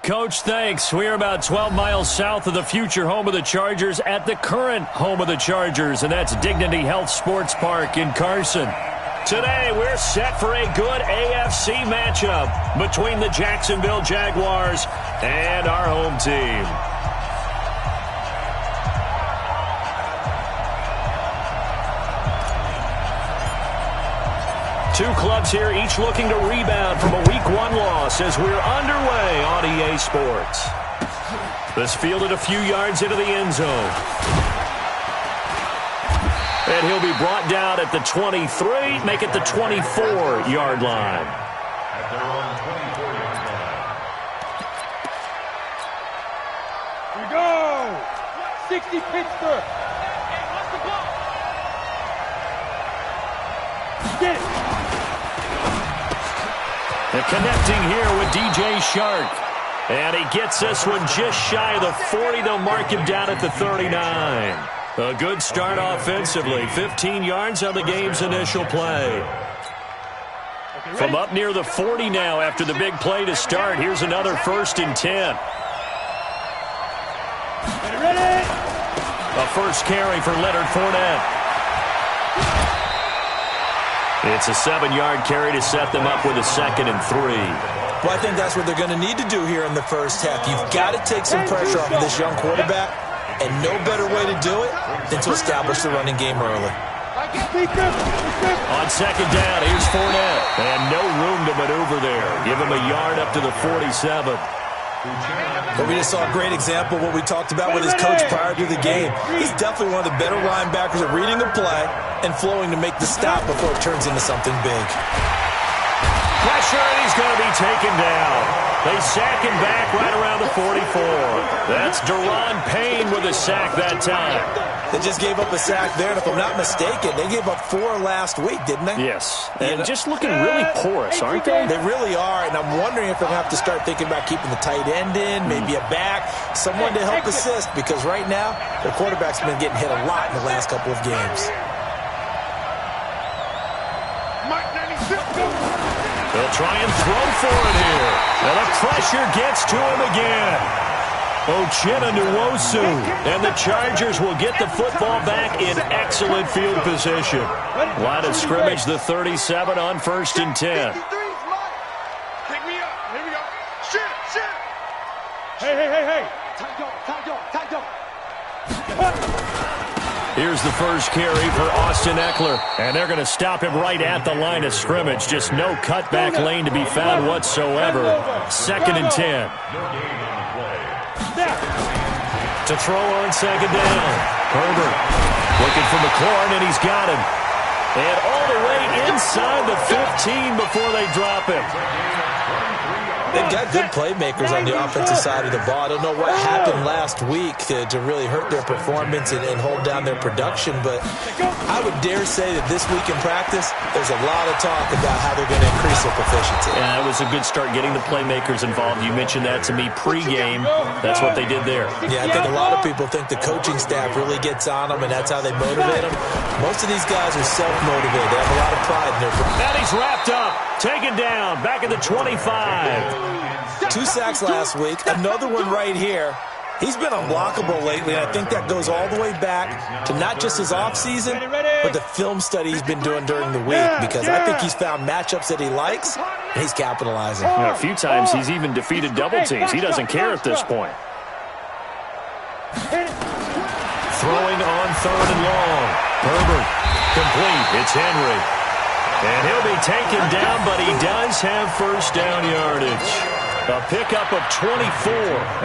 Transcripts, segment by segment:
Coach, thanks. We're about 12 miles south of the future home of the Chargers at the current home of the Chargers, and that's Dignity Health Sports Park in Carson. Today, we're set for a good AFC matchup between the Jacksonville Jaguars and our home team. Two clubs here, each looking to rebound from a Week 1 loss as we're underway on EA Sports. This fielded a few yards into the end zone. And he'll be brought down at the 23, make it the 24-yard line. Here we go! 60 Pittsburgh. Get it! And connecting here with DJ Shark. And he gets this one just shy of the 40. They'll mark him down at the 39. A good start offensively. 15 yards on the game's initial play. From up near the 40 now after the big play to start. Here's another 1st and 10. Ready? A first carry for Leonard Fournette. It's a 7-yard carry to set them up with a 2nd and 3. Well, I think that's what they're going to need to do here in the first half. You've got to take some pressure off of this young quarterback, and no better way to do it than to establish the running game early. On 2nd down, here's Fournette. And no room to maneuver there. Give him a yard up to the 47. But we just saw a great example of what we talked about with his coach prior to the game. He's definitely one of the better linebackers at reading a play and flowing to make the stop before it turns into something big. Pressure, and he's going to be taken down. They sack him back right around the 44. That's Deron Payne with a sack that time. They just gave up a sack there, and if I'm not mistaken, they gave up 4 last week, didn't they? Yes, and just looking really porous, aren't they? They really are, and I'm wondering if they're going to have to start thinking about keeping the tight end in, maybe a back, someone to help assist, because right now, their quarterback's been getting hit a lot in the last couple of games. They'll try and throw for it here. And the pressure gets to him again. Uchenna Nwosu. And the Chargers will get the football back in excellent field position. Line of scrimmage, the 37 on 1st and 10. Pick me up. Here we go. Shit. Hey. Tight up. Here's the first carry for Austin Eckler. And they're going to stop him right at the line of scrimmage. Just no cutback lane to be found whatsoever. 2nd and 10. To throw on 2nd down. Herbert looking for McLaurin, and he's got him. And all the way inside the 15 before they drop him. They've got good playmakers on the offensive side of the ball. I don't know what happened last week to really hurt their performance and hold down their production, but I would dare say that this week in practice, there's a lot of talk about how they're going to increase their proficiency. Yeah, it was a good start getting the playmakers involved. You mentioned that to me pregame. That's what they did there. Yeah, I think a lot of people think the coaching staff really gets on them, and that's how they motivate them. Most of these guys are self-motivated. They have a lot of pride in their performance. And he's wrapped up, taken down, back at the 25. 2 sacks last week, another one right here. He's been unblockable lately, and I think that goes all the way back to not just his offseason, but the film study he's been doing during the week, because I think he's found matchups that he likes, and he's capitalizing. A few times he's even defeated double teams. He doesn't care at this point. Throwing on 3rd and long. Herbert, complete. It's Henry. And he'll be taken down, but he does have 1st down yardage. A pickup of 24,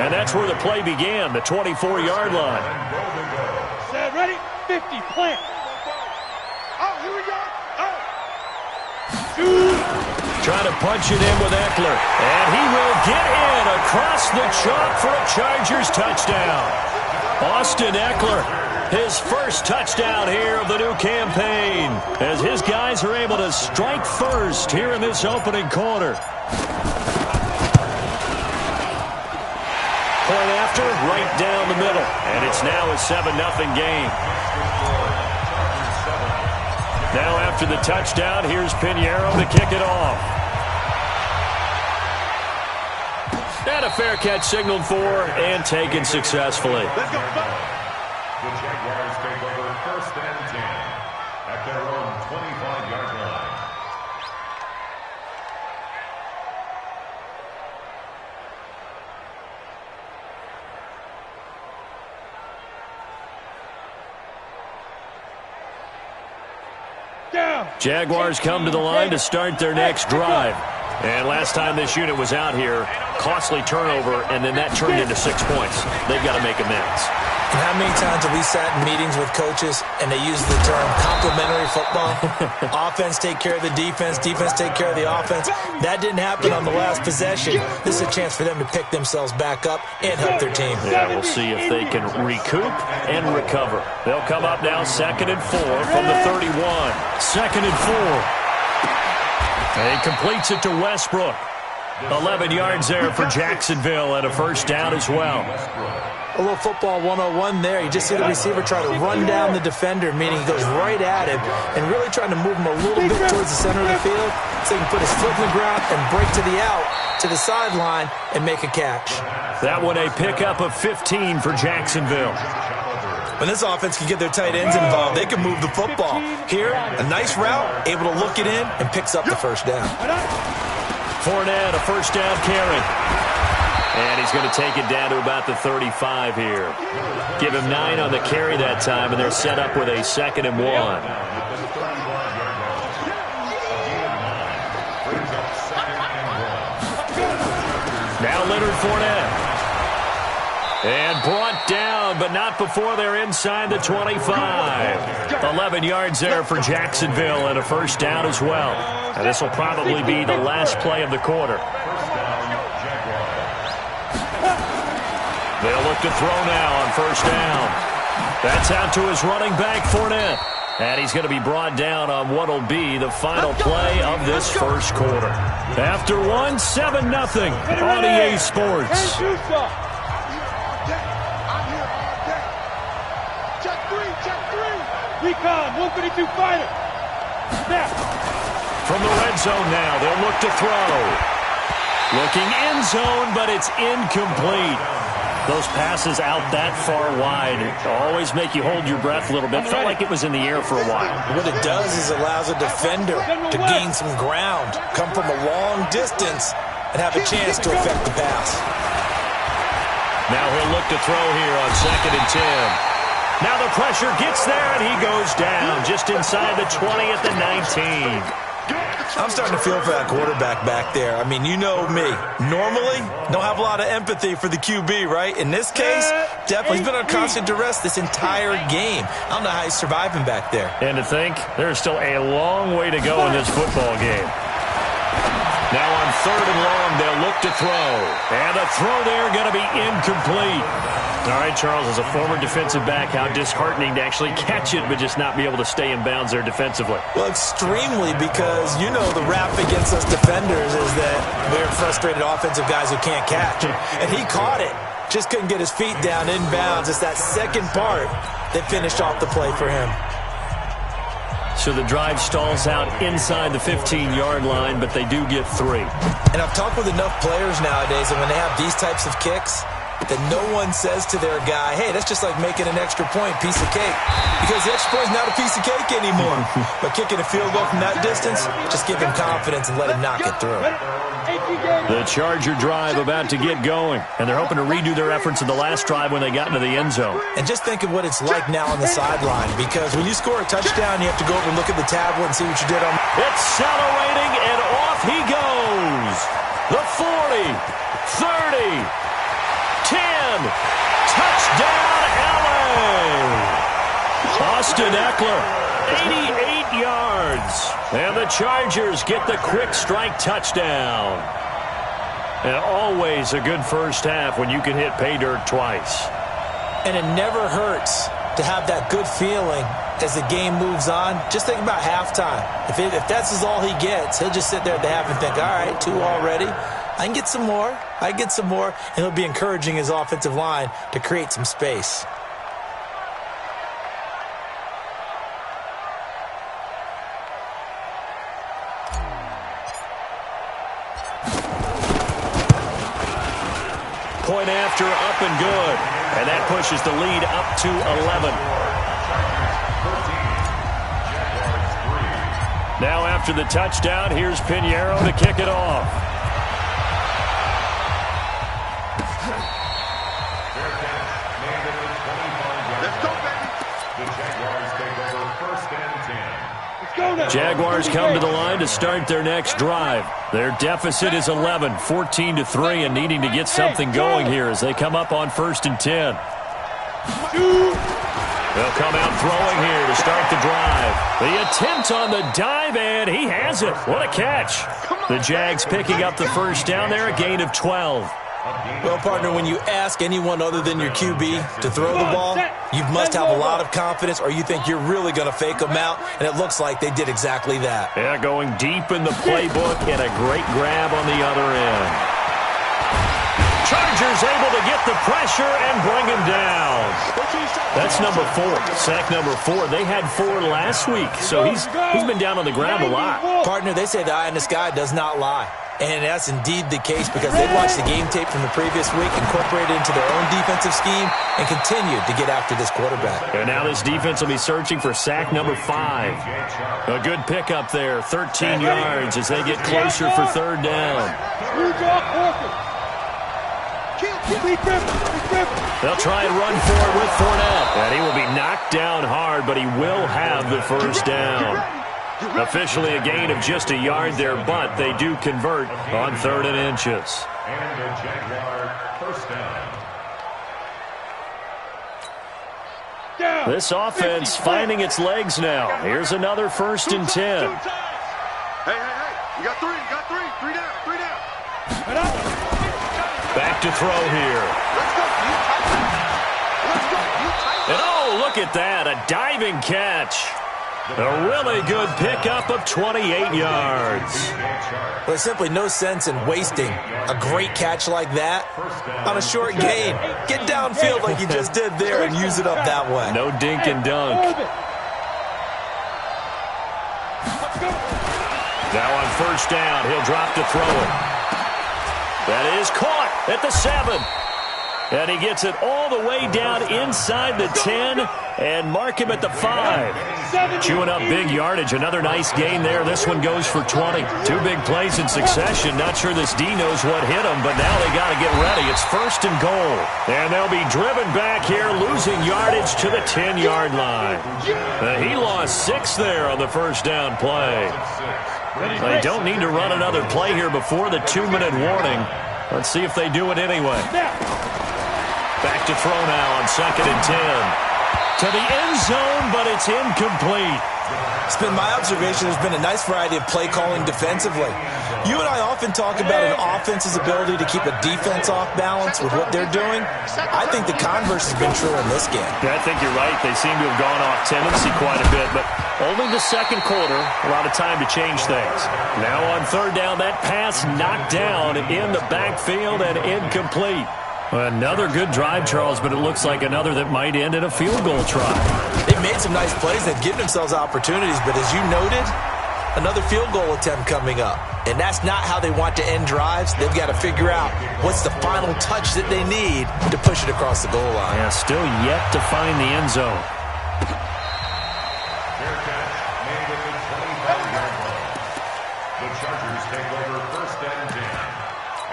and that's where the play began, the 24-yard line. Set, ready, 50, plant. Oh, here we go. Trying to punch it in with Eckler, and he will get in across the chalk for a Chargers touchdown. Austin Eckler, his first touchdown here of the new campaign, as his guys are able to strike first here in this opening quarter. Point after, right down the middle. And it's now a 7-0 game. Now after the touchdown, here's Pinheiro to kick it off. And And a fair catch signaled for and taken successfully. Let's go. The Jaguars take over 1st and 10 at their own 25-yard line. Jaguars come to the line to start their next drive. And last time this unit was out here, costly turnover, and then that turned into 6 points. They've got to make amends. And how many times have we sat in meetings with coaches and they use the term complementary football? Offense take care of the defense, defense take care of the offense. That didn't happen on the last possession. This is a chance for them to pick themselves back up and help their team. Yeah, we'll see if they can recoup and recover. They'll come up now 2nd and 4 from the 31. 2nd and 4. And he completes it to Westbrook. 11 yards there for Jacksonville and a first down as well. A little football 101 there. You just see the receiver try to run down the defender, meaning he goes right at him and really trying to move him a little bit towards the center of the field so he can put his foot in the ground and break to the out, to the sideline, and make a catch. That one a pickup of 15 for Jacksonville. When this offense can get their tight ends involved, they can move the football. Here, a nice route, able to look it in, and picks up the first down. Fournette, a first down carry. And he's going to take it down to about the 35 here. Give him 9 on the carry that time, and they're set up with a 2nd and 1. Now Leonard Fournette. And brought down, but not before they're inside the 25. 11 yards there for Jacksonville and a first down as well. And this will probably be the last play of the quarter. They'll look to throw now on first down. That's out to his running back, Fournette. And he's going to be brought down on what will be the final play of this first quarter. After one, 7-0 on EA Sports. Recon, 152 fighter. Snap. From the red zone now, they'll look to throw. Looking end zone, but it's incomplete. Those passes out that far wide always make you hold your breath a little bit. Felt like it was in the air for a while. What it does is allows a defender to gain some ground, come from a long distance, and have a chance to affect the pass. Now he'll look to throw here on 2nd and 10. Now the pressure gets there, and he goes down just inside the 20 at the 19. I'm starting to feel for that quarterback back there. I mean, you know me. Normally, don't have a lot of empathy for the QB, right? In this case, definitely he's been on constant duress this entire game. I don't know how he's surviving back there. And to think, there's still a long way to go in this football game. Now on 3rd and long, they'll look to throw. And the throw there going to be incomplete. All right, Charles, as a former defensive back, how disheartening to actually catch it but just not be able to stay in bounds there defensively. Well, extremely, because, you know, the rap against us defenders is that we're frustrated offensive guys who can't catch. And he caught it. Just couldn't get his feet down in bounds. It's that second part that finished off the play for him. So the drive stalls out inside the 15-yard line, but they do get 3. And I've talked with enough players nowadays, and when they have these types of kicks, that no one says to their guy, hey, that's just like making an extra point, piece of cake. Because the extra point is not a piece of cake anymore. But kicking a field goal from that distance, just give him confidence and let him knock it through. The Charger drive about to get going, and they're hoping to redo their efforts in the last drive when they got into the end zone. And just think of what it's like now on the sideline, because when you score a touchdown, you have to go over and look at the tablet and see what you did on. Accelerating, and off he goes. The 40, 30, 10, touchdown, LA. Austin Eckler, 88 yards. And the Chargers get the quick strike touchdown. And always a good first half when you can hit pay dirt twice. And it never hurts to have that good feeling as the game moves on. Just think about halftime. If that's all he gets, he'll just sit there at the half and think, all right, 2 already. I can get some more. And he'll be encouraging his offensive line to create some space. Point after, up and good. And that pushes the lead up to 11. Now after the touchdown, here's Pinheiro to kick it off. Jaguars come to the line to start their next drive. Their deficit is 11, 14-3, and needing to get something going here as they come up on 1st and 10. They'll come out throwing here to start the drive. The attempt on the dive, and he has it. What a catch. The Jags picking up the first down there, a gain of 12. Well, partner, when you ask anyone other than your QB to throw the ball, you must have a lot of confidence or you think you're really going to fake them out, and it looks like they did exactly that. Yeah, going deep in the playbook and a great grab on the other end. Chargers able to get the pressure and bring him down. That's number 4, sack number 4. They had 4 last week, so he's been down on the ground a lot. Partner, they say the eye in the sky does not lie. And that's indeed the case because they watched the game tape from the previous week, incorporated it into their own defensive scheme, and continued to get after this quarterback. And now this defense will be searching for sack number 5. A good pickup there, 13 yards as they get closer for 3rd down. They'll try and run for it with Fournette. And he will be knocked down hard, but he will have the first down. Officially a gain of just a yard there, but they do convert on 3rd and inches. And a Jaguar first down. This offense finding its legs now. Here's another 1st and 10. Hey, you got 3, three down. Back to throw here. And oh, look at that, a diving catch. A really good pickup of 28 yards. There's simply no sense in wasting a great catch like that on a short gain. Get downfield like you just did there and use it up that way. No dink and dunk. Now on 1st down, he'll drop to throw it. That is caught at the 7. And he gets it all the way down inside the 10 and mark him at the 5. Chewing up big yardage. Another nice gain there. This one goes for 20. 2 big plays in succession. Not sure this D knows what hit him, but now they got to get ready. It's 1st and goal. And they'll be driven back here, losing yardage to the 10-yard line. He lost 6 there on the 1st down play. They don't need to run another play here before the 2-minute warning. Let's see if they do it anyway. Back to throw now on 2nd and 10. To the end zone, but it's incomplete. It's been my observation there's been a nice variety of play calling defensively. You and I often talk about an offense's ability to keep a defense off balance with what they're doing. I think the converse has been true in this game. Yeah, I think you're right. They seem to have gone off tendency quite a bit, but only the 2nd quarter, a lot of time to change things. Now on 3rd down, that pass knocked down in the backfield and incomplete. Another good drive, Charles, but it looks like another that might end in a field goal try. They've made some nice plays. They've given themselves opportunities, but as you noted, another field goal attempt coming up. And that's not how they want to end drives. They've got to figure out what's the final touch that they need to push it across the goal line. Yeah, still yet to find the end zone. The Chargers take over 1st and 10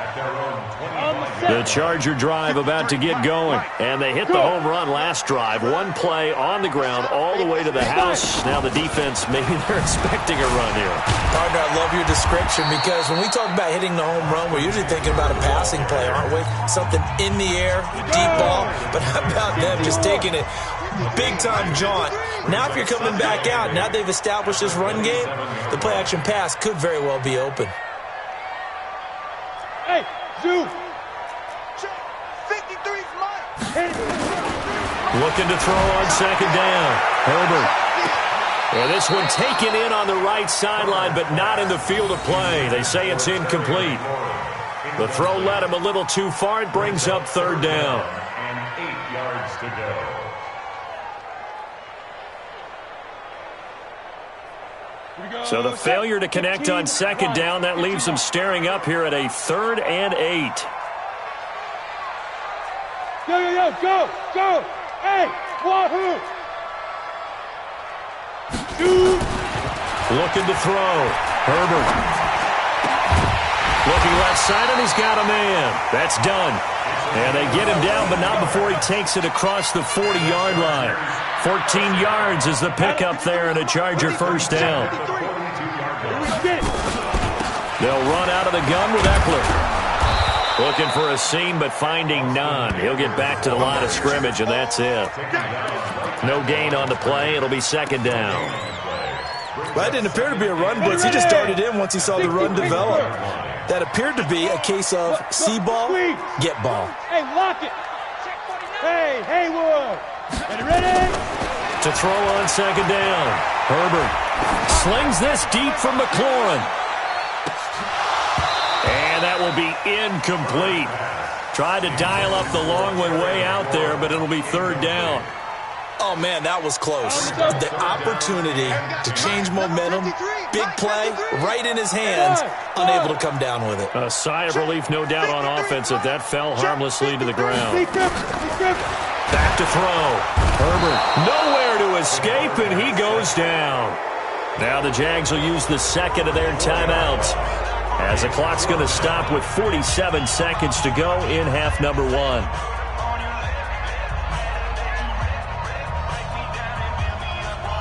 at their own 25. The Charger drive about to get going. And they hit the home run last drive. 1 play on the ground all the way to the house. Now the defense, maybe they're expecting a run here. Partner, I love your description because when we talk about hitting the home run, we're usually thinking about a passing play, aren't we? Something in the air, deep ball. But how about them just taking it big-time jaunt? Now if you're coming back out, now they've established this run game, the play-action pass could very well be open. Hey, Zoo. 53's mine. Looking to throw on 2nd down. Herbert. Well, this one taken in on the right sideline, but not in the field of play. They say it's incomplete. The throw led him a little too far. It brings up 3rd down. And 8 yards to go. So the failure to connect on 2nd down, that leaves them staring up here at a 3rd and 8. Go! Hey, wahoo! Shoot! Looking to throw. Herbert. Looking left side, and he's got a man. That's done. And they get him down, but not before he takes it across the 40-yard line. 14 yards is the pickup there, and a Charger first down. They'll run out of the gun with Eckler. Looking for a seam, but finding none. He'll get back to the line of scrimmage, and that's it. No gain on the play. It'll be second down. Well, that didn't appear to be a run blitz. He just darted in once he saw the run develop. That appeared to be a case of see ball, get ball. Hey, lock it. Hey, Haywood. Ready? To throw on second down. Herbert slings this deep from McLaurin. And that will be incomplete. Tried to dial up the long way out there, but it'll be third down. Oh, man, that was close. The opportunity to change momentum, big play, right in his hands, unable to come down with it. A sigh of relief, no doubt, on offense if that fell harmlessly to the ground. Back to throw. Herbert nowhere to escape, and he goes down. Now the Jags will use the second of their timeouts, as the clock's going to stop with 47 seconds to go in half number one.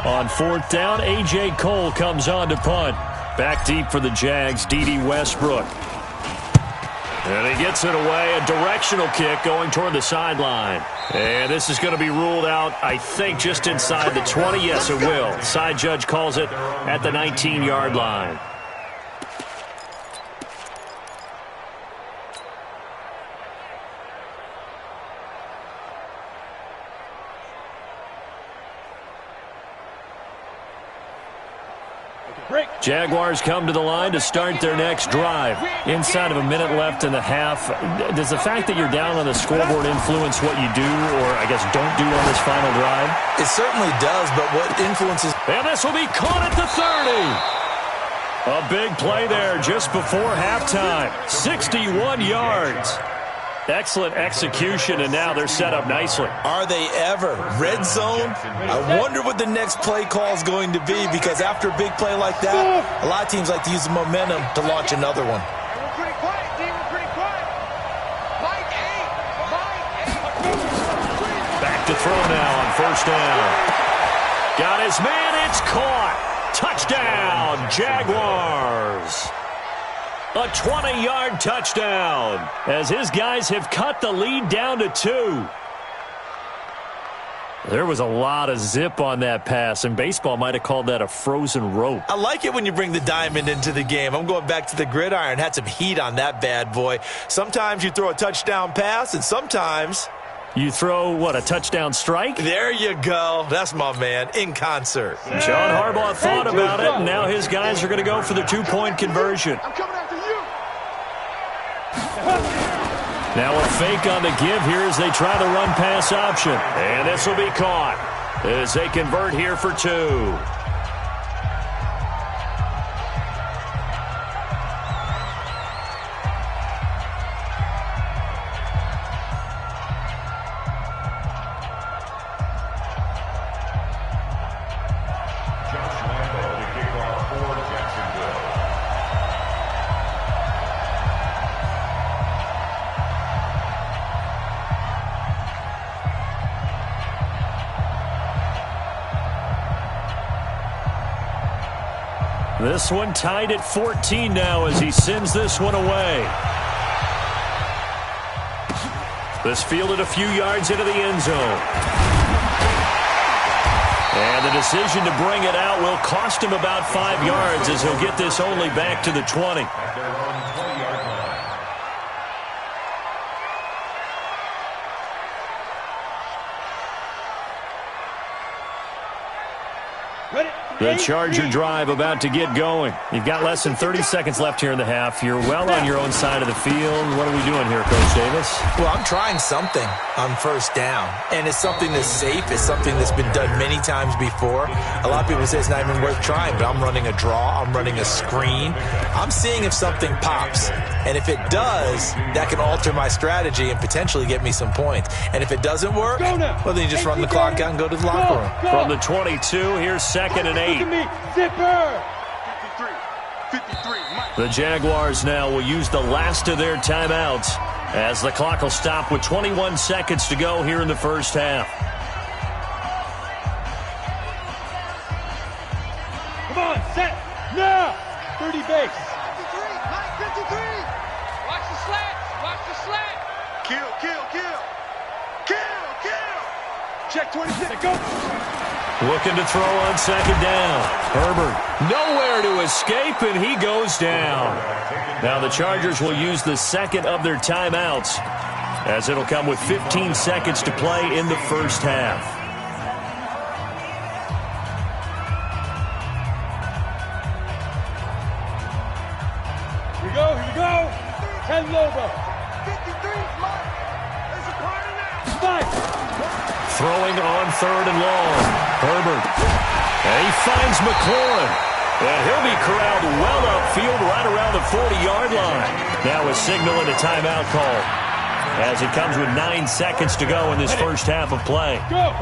On fourth down, A.J. Cole comes on to punt. Back deep for the Jags, D.D. Westbrook. And he gets it away, a directional kick going toward the sideline. And this is going to be ruled out, I think, just inside the 20. Yes, it will. Side judge calls it at the 19-yard line. Jaguars come to the line to start their next drive. Inside of a minute left in the half, does the fact that you're down on the scoreboard influence what you do, or I guess don't do on this final drive? It certainly does, but what influences... And this will be caught at the 30. A big play there just before halftime. 61 yards. Excellent execution, and now they're set up nicely. Are they ever? Red zone? I wonder what the next play call is going to be, because after a big play like that, a lot of teams like to use the momentum to launch another one. We're pretty quiet, D. We're pretty quiet. Mike 8. Back to throw now on first down. Got his man. It's caught. Touchdown, Jaguars. A 20-yard touchdown as his guys have cut the lead down to 2. There was a lot of zip on that pass, and baseball might have called that a frozen rope. I like it when you bring the diamond into the game. I'm going back to the gridiron. Had some heat on that bad boy. Sometimes you throw a touchdown pass, and sometimes... You throw, what, a touchdown strike? There you go. That's my man, in concert. John Harbaugh thought about it, and now his guys are going to go for the two-point conversion. I'm coming after you. Now a fake on the give here as they try the run-pass option. And this will be caught as they convert here for 2. This one tied at 14 now as he sends this one away. This fielded a few yards into the end zone. And the decision to bring it out will cost him about 5 yards as he'll get this only back to the 20. Ready? The Charger drive about to get going. You've got less than 30 seconds left here in the half. You're well on your own side of the field. What are we doing here, Coach Davis? Well, I'm trying something on first down, and it's something that's safe. It's something that's been done many times before. A lot of people say it's not even worth trying, but I'm running a draw. I'm running a screen. I'm seeing if something pops, and if it does, that can alter my strategy and potentially get me some points. And if it doesn't work, well, then you just run the clock out and go to the locker room. From the 22, here's 2nd and 8. Zipper. 53. The Jaguars now will use the last of their timeouts as the clock will stop with 21 seconds to go here in the first half. Come on, set, now. 30 base. 53, Mike, 53. Watch the slant. Watch the slant. Kill. Check 26. Go. Looking to throw on 2nd down. Herbert nowhere to escape, and he goes down. Now the Chargers will use the second of their timeouts as it'll come with 15 seconds to play in the first half. Here we go. 10 Lobo. 53, Mike. There's a corner now. 5. Throwing on 3rd and long. Herbert. And he finds McLaurin. And he'll be corralled well upfield right around the 40-yard line. Now a signal and a timeout call as it comes with 9 seconds to go in this first half of play. Go.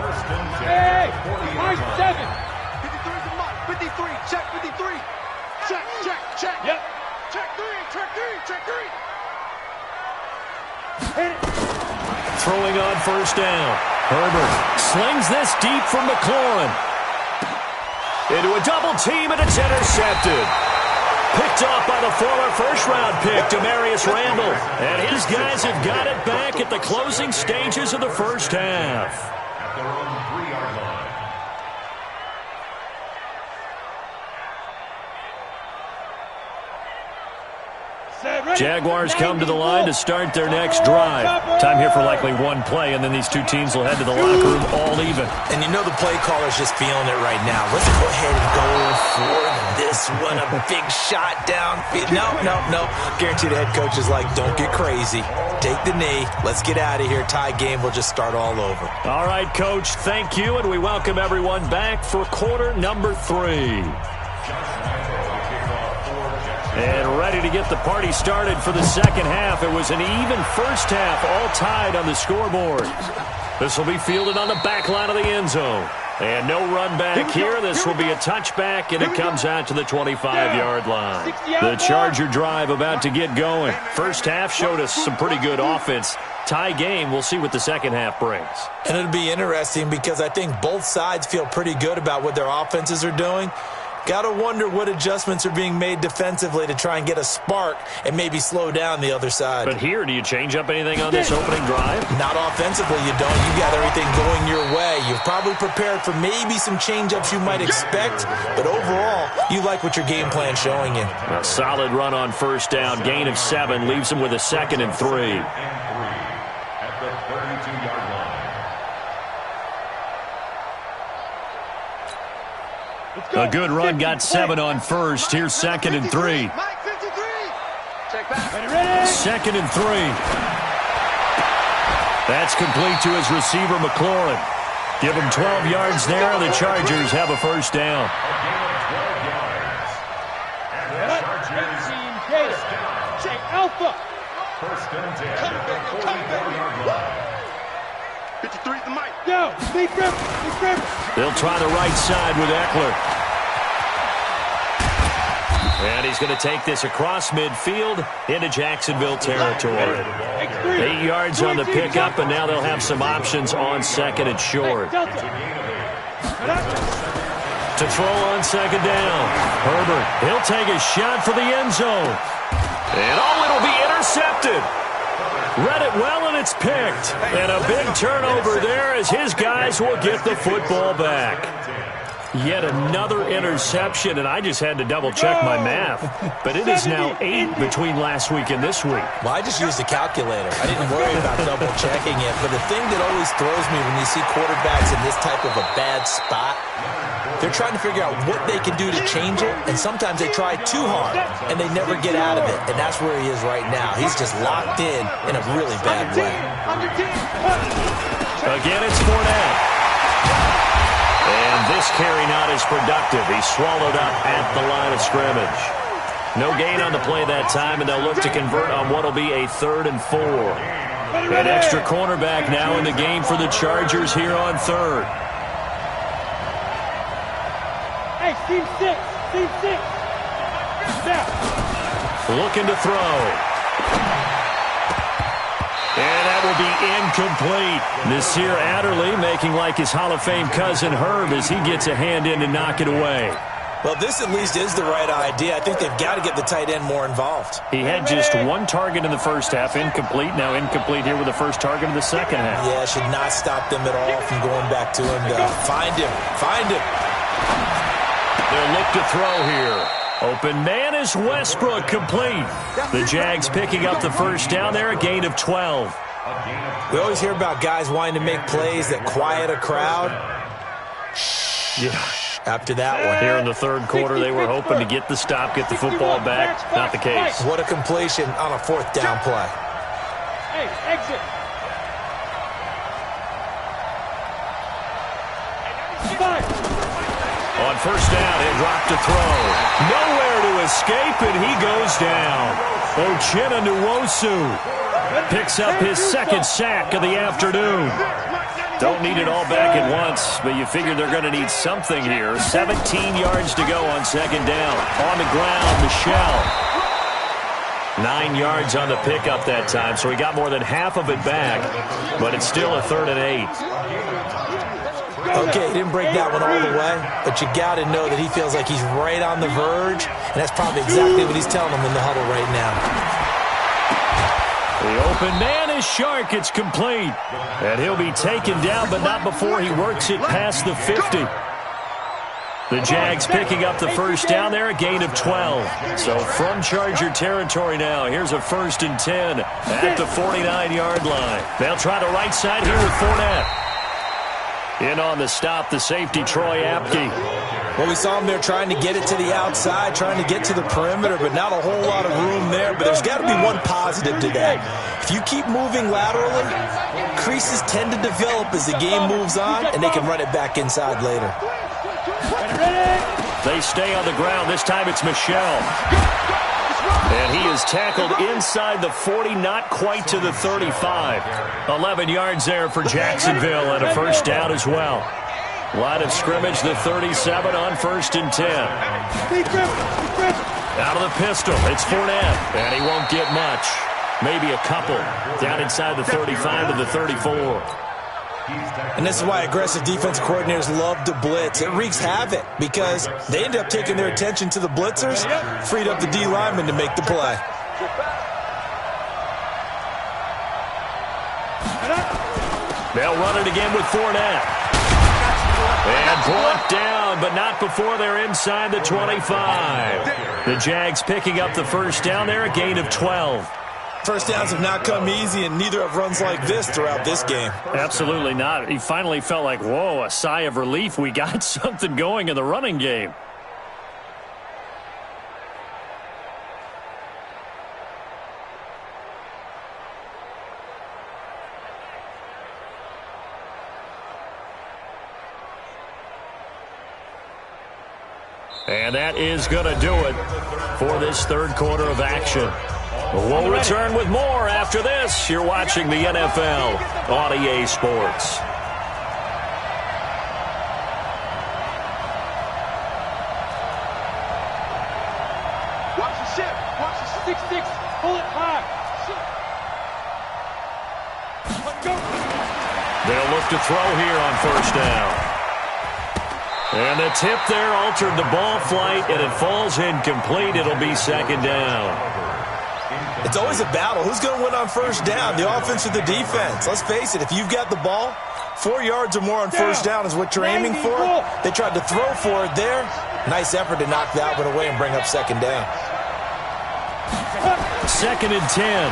Hey, 7. 53's a Mike. 53. Check 53. Check. Yep. Check 3. Hit it. Throwing on first down. Herbert slings this deep for McLaurin. Into a double team, and it's intercepted. Picked off by the former first-round pick, Demarius Randall. And his guys have got it back at the closing stages of the first half. At their own 3-yard line. Jaguars come to the line to start their next drive. Time here for likely one play, and then these two teams will head to the locker room all even. And you know the play caller's just feeling it right now. Let's go ahead and go for this one. A big shot downfield. No. Guarantee the head coach is like, don't get crazy. Take the knee. Let's get out of here. Tie game. We'll just start all over. All right, Coach, thank you, and we welcome everyone back for quarter number 3. And ready to get the party started for the second half. It was an even first half, all tied on the scoreboard. This will be fielded on the back line of the end zone. And no run back here. This will be a touchback, and it comes out to the 25-yard line. The Charger drive about to get going. First half showed us some pretty good offense. Tie game, we'll see what the second half brings. And it'll be interesting because I think both sides feel pretty good about what their offenses are doing. Got to wonder what adjustments are being made defensively to try and get a spark and maybe slow down the other side. But here, do you change up anything on this opening drive? Not offensively, you don't. You got everything going your way. You've probably prepared for maybe some change-ups you might expect, but overall, you like what your game plan's showing you. A solid run on first down. Gain of 7 leaves them with a 2nd and 3. At the 32-yard line. A good run got 7 on first. Here's 2nd and 3. Mike, 53. Check back. 2nd and 3. That's complete to his receiver, McLaurin. Give him 12 yards there, and the Chargers have a first down. A gain of 12 yards. And the Chargers first down. Check Alpha. First and 10 at the 44-yard line. 53's the Mike. Go. Big grip. They'll try the right side with Eckler. And he's going to take this across midfield into Jacksonville territory. 8 yards on the pickup, and now they'll have some options on 2nd and short. To throw on 2nd down. Herbert, he'll take a shot for the end zone. And it'll be intercepted. Read it well, and it's picked. And a big turnover there as his guys will get the football back. Yet another interception, and I just had to double-check my math. But it is now 8 between last week and this week. Well, I just used a calculator. I didn't worry about double-checking it. But the thing that always throws me when you see quarterbacks in this type of a bad spot, they're trying to figure out what they can do to change it, and sometimes they try too hard, and they never get out of it. And that's where he is right now. He's just locked in a really bad way. Again, it's Fournette. And this carry not as productive. He's swallowed up at the line of scrimmage. No gain on the play that time, and they'll look to convert on what will be a 3rd and 4. An extra cornerback now in the game for the Chargers here on 3rd. Hey, team 6. Team 6. Now. Looking to throw. And that will be incomplete. Nasir Adderley making like his Hall of Fame cousin Herb as he gets a hand in to knock it away. Well, this at least is the right idea. I think they've got to get the tight end more involved. He had just 1 target in the first half, incomplete. Now incomplete here with the first target of the second half. Yeah, should not stop them at all from going back to him, though. Find him. Find him. They'll look to throw here. Open man is Westbrook, complete. The Jags picking up the first down there, a gain of 12. We always hear about guys wanting to make plays that quiet a crowd. Yeah. After that one. Here in the 3rd quarter, they were hoping to get the stop, get the football back. Not the case. What a completion on a 4th down play. Hey, exit. On first down, he'll drop to throw. Nowhere to escape, and he goes down. Uchenna Nwosu picks up his 2nd sack of the afternoon. Don't need it all back at once, but you figure they're going to need something here. 17 yards to go on 2nd down. On the ground, Michelle. 9 yards on the pickup that time, so he got more than half of it back, but it's still a 3rd and 8. Okay, he didn't break that one all the way, but you got to know that he feels like he's right on the verge, and that's probably exactly what he's telling them in the huddle right now. The open man is Shark. It's complete. And he'll be taken down, but not before he works it past the 50. The Jags picking up the first down there, a gain of 12. So from Charger territory now, here's a 1st and 10 at the 49-yard line. They'll try the right side here with Fournette. In on the stop, the safety, Troy Apke. Well, we saw him there trying to get it to the outside, trying to get to the perimeter, but not a whole lot of room there. But there's got to be one positive to that. If you keep moving laterally, creases tend to develop as the game moves on, and they can run it back inside later. They stay on the ground. This time it's Michelle. And he is tackled inside the 40, not quite to the 35. 11 yards there for Jacksonville and a first down as well. Line of scrimmage, the 37 on 1st and 10. Out of the pistol, it's Fournette, and he won't get much. Maybe a couple. Down inside the 35 to the 34. And this is why aggressive defensive coordinators love to blitz. It wreaks havoc because they end up taking their attention to the blitzers, freed up the D lineman to make the play. They'll run it again with Fournette. And brought down, but not before they're inside the 25. The Jags picking up the first down there, a gain of 12. First downs have not come easy, and neither have runs like this throughout this game. Absolutely not. He finally felt like, whoa, a sigh of relief. We got something going in the running game. And that is going to do it for this 3rd quarter of action. We'll return with more after this. You're watching the NFL on EA Sports. Watch the ship. Watch the 6-6. Pull it high. Go. They'll look to throw here on first down. And the tip there altered the ball flight, and it falls incomplete. It'll be 2nd down. It's always a battle. Who's going to win on first down, the offense or the defense? Let's face it, if you've got the ball, 4 yards or more on first down is what you're aiming for. They tried to throw for it there. Nice effort to knock that one away and bring up second down. 2nd and 10.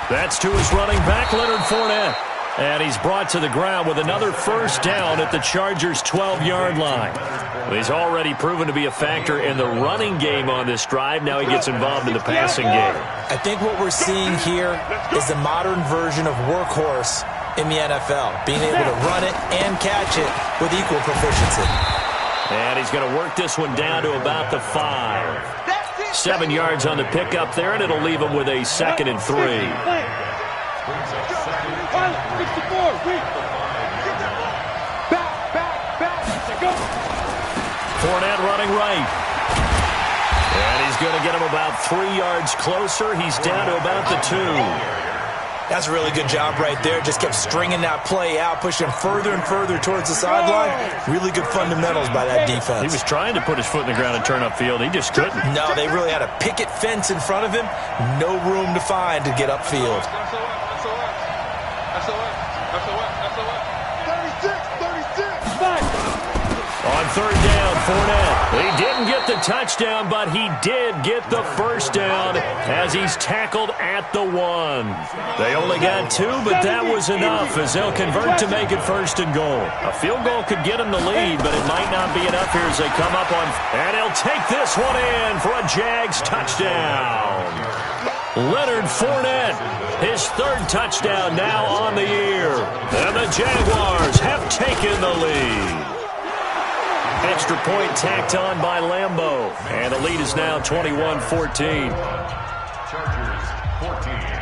That's to his running back, Leonard Fournette. And he's brought to the ground with another first down at the Chargers' 12-yard line. He's already proven to be a factor in the running game on this drive. Now he gets involved in the passing game. I think what we're seeing here is the modern version of workhorse in the NFL, being able to run it and catch it with equal proficiency. And he's going to work this one down to about the 5. 7 yards on the pickup there, and it'll leave him with a 2nd and 3. Fournette running right. And he's going to get him about 3 yards closer. He's down to about the 2. That's a really good job right there. Just kept stringing that play out, pushing further and further towards the sideline. Really good fundamentals by that defense. He was trying to put his foot in the ground and turn upfield. He just couldn't. No, they really had a picket fence in front of him. No room to find to get upfield. On 3rd down, Fournette. He didn't get the touchdown, but he did get the first down as he's tackled at the 1. They only got 2, but that was enough as they'll convert to make it 1st and goal. A field goal could get them the lead, but it might not be enough here as they come up on. And he'll take this one in for a Jags touchdown. Leonard Fournette, his 3rd touchdown now on the year. And the Jaguars have taken the lead. Extra point tacked on by Lambeau. And the lead is now 21-14. Chargers 14.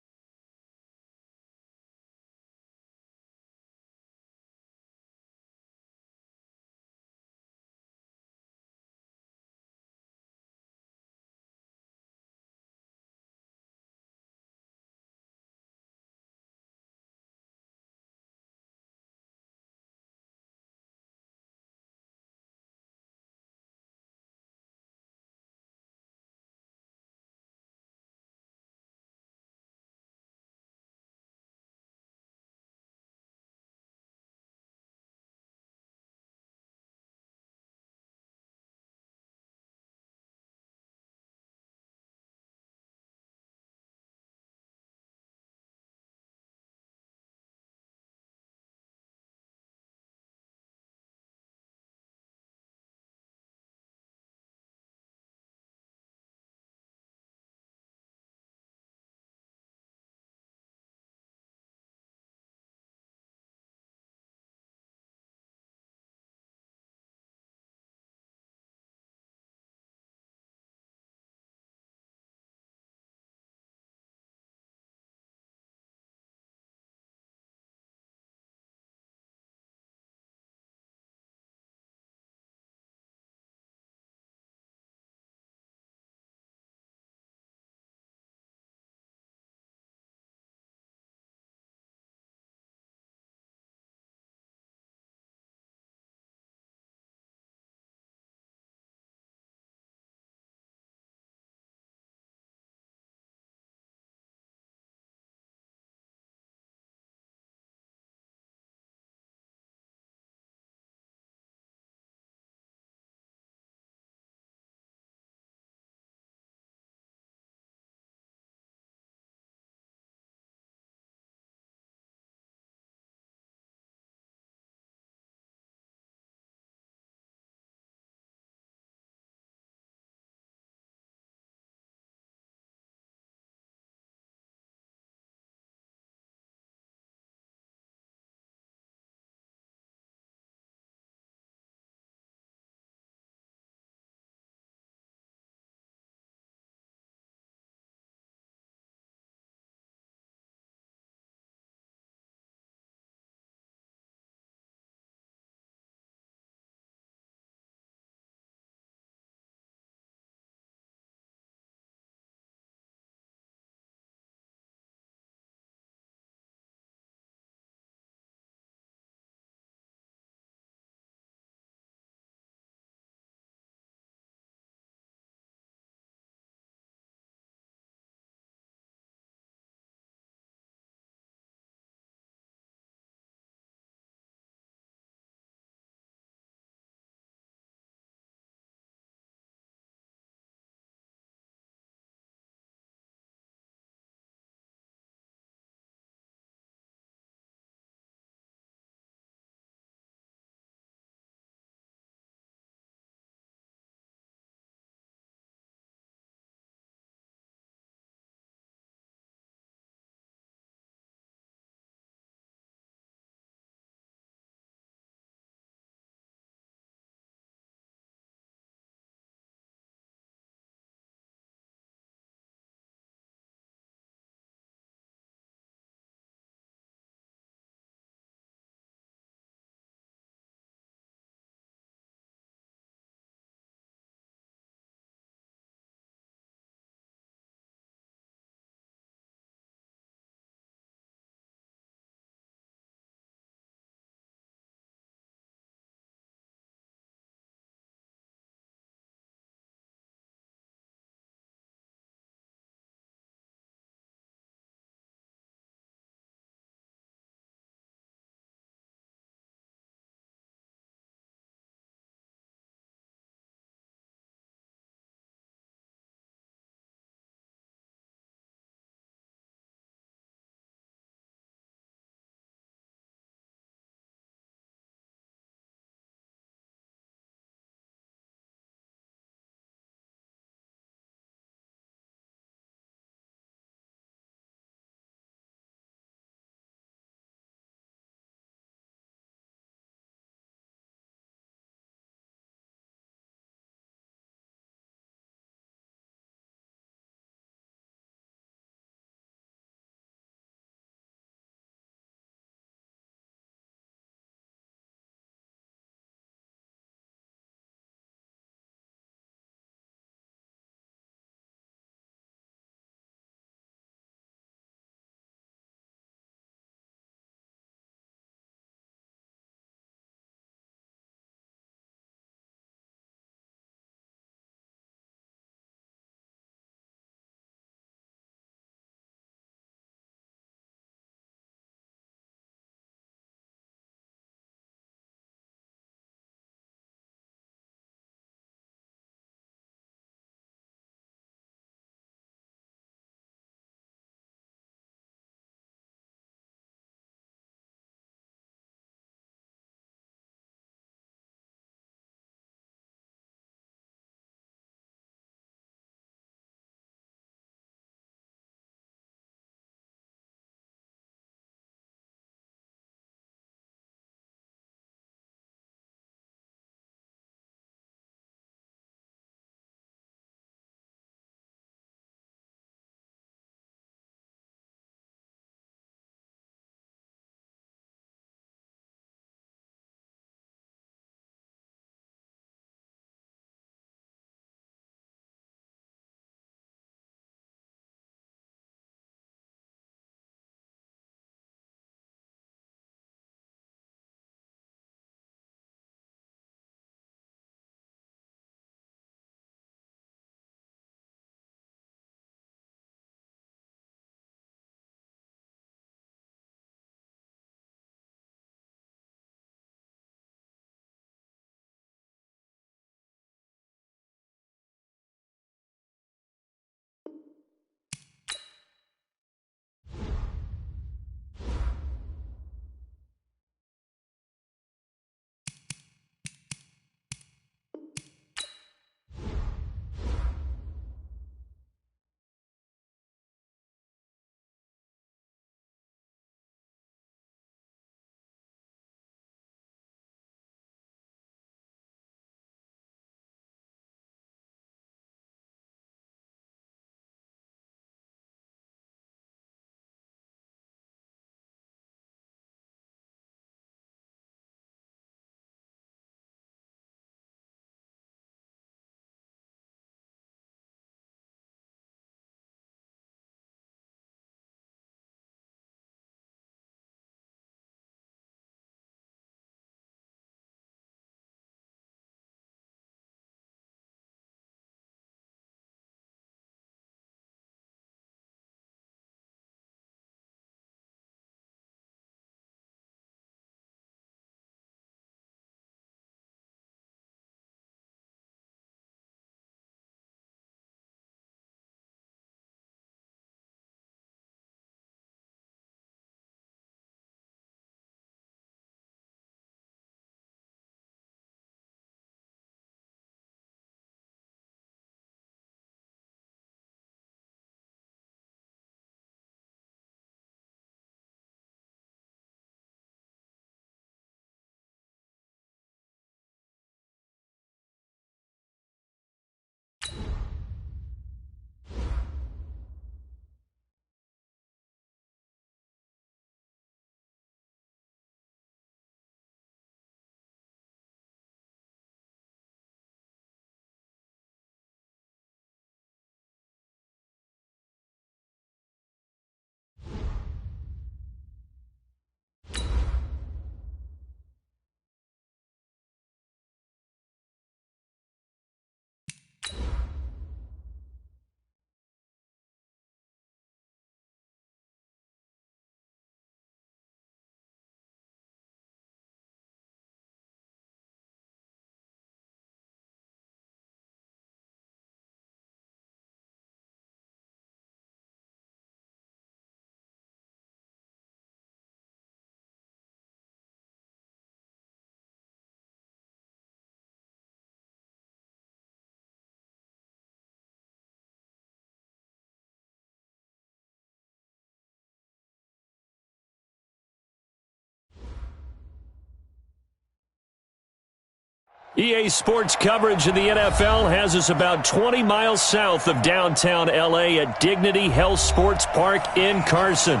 EA Sports coverage of the NFL has us about 20 miles south of downtown L.A. at Dignity Health Sports Park in Carson.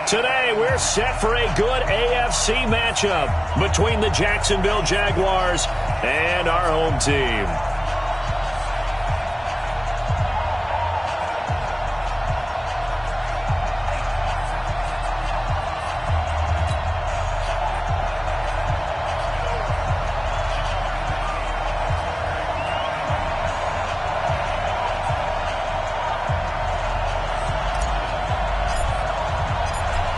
Today, we're set for a good AFC matchup between the Jacksonville Jaguars and our home team.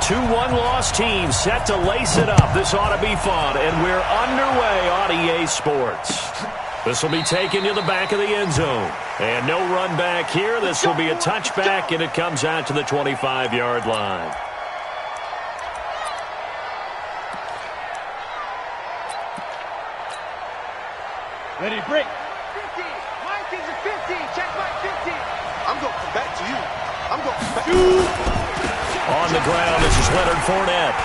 Two one-loss teams set to lace it up. This ought to be fun, and we're underway on EA Sports. This will be taken to the back of the end zone. And no run back here. This will be a touchback, and it comes out to the 25-yard line. Ready, break. 50. Mike is a 50. Check my 50. I'm going to come back to you. I'm going to come back to you. On the ground, this is Leonard Fournette.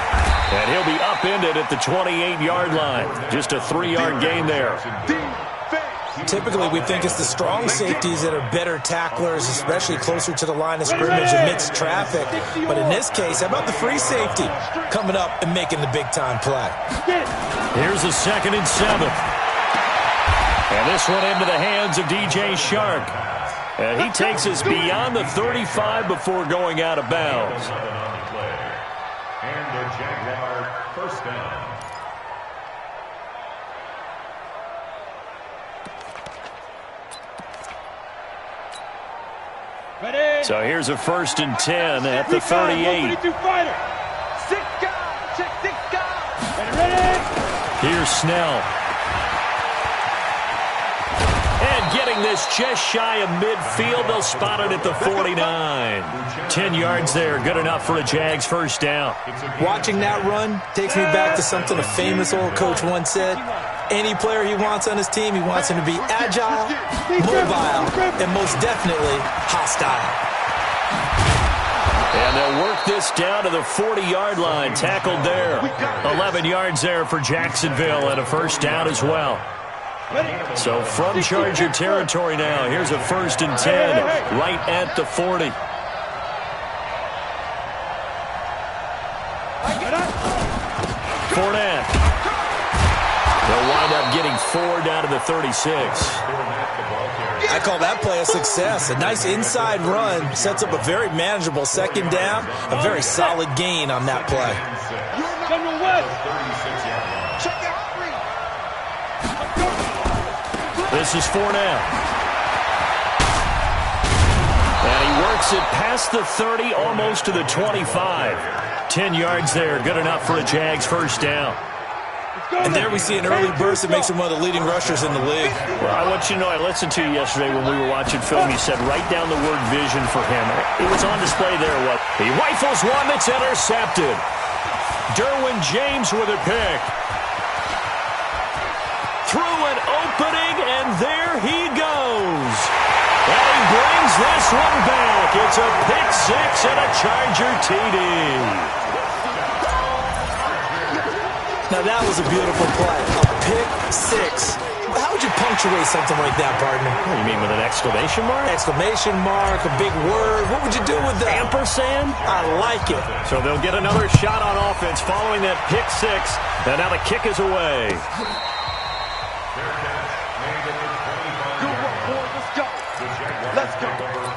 And he'll be upended at the 28-yard line. Just a 3-yard gain there. Typically, we think it's the strong safeties that are better tacklers, especially closer to the line of scrimmage amidst traffic. But in this case, how about the free safety coming up and making the big-time play? Here's a 2nd and 7. And this one into the hands of DJ Shark. And he takes us beyond the 35 before going out of bounds. And the Jaguar first down. Ready. So here's a 1st and 10 at the 38. Six guys. Check 6 guys. Ready. Here's Snell. And getting this just shy of midfield, they'll spot it at the 49. 10 yards there, good enough for a Jags first down. Watching that run takes me back to something a famous old coach once said. Any player he wants on his team, he wants him to be agile, mobile, and most definitely hostile. And they'll work this down to the 40-yard line, tackled there. 11 yards there for Jacksonville and a first down as well. So from Charger territory now, here's a 1st and 10 right at the 40. Fournette. They'll wind up getting 4 down to the 36. I call that play a success. A nice inside run sets up a very manageable 2nd down, a very solid gain on that play. General West. Check out 3. This is Fournette. And he works it past the 30, almost to the 25. 10 yards there, good enough for a Jags first down. And there we see an early burst that makes him one of the leading rushers in the league. Well, I want you to know, I listened to you yesterday when we were watching film. You said write down the word vision for him. It was on display there. What? He rifles one that's intercepted. Derwin James with a pick. Through an opening, and there he goes. And he brings this one back. It's a pick 6 and a Charger TD. Now that was a beautiful play. A pick 6. How would you punctuate something like that, partner? What, you mean with an exclamation mark? Exclamation mark, a big word. What would you do with that? Ampersand? I like it. So they'll get another shot on offense following that pick 6. And now the kick is away. Good work, boys. Let's go. Let's go.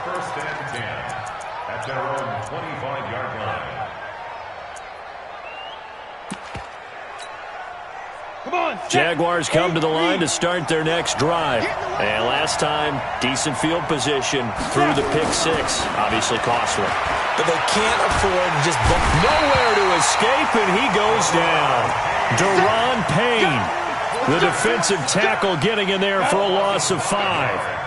First and 10 at their own 25-yard line. Come on. Jaguars come to the line to start their next drive. And last time, decent field position through the pick 6. Obviously costly. But they can't afford to just bump. Nowhere to escape, and he goes down. Deron Payne, the defensive tackle, getting in there for a loss of 5.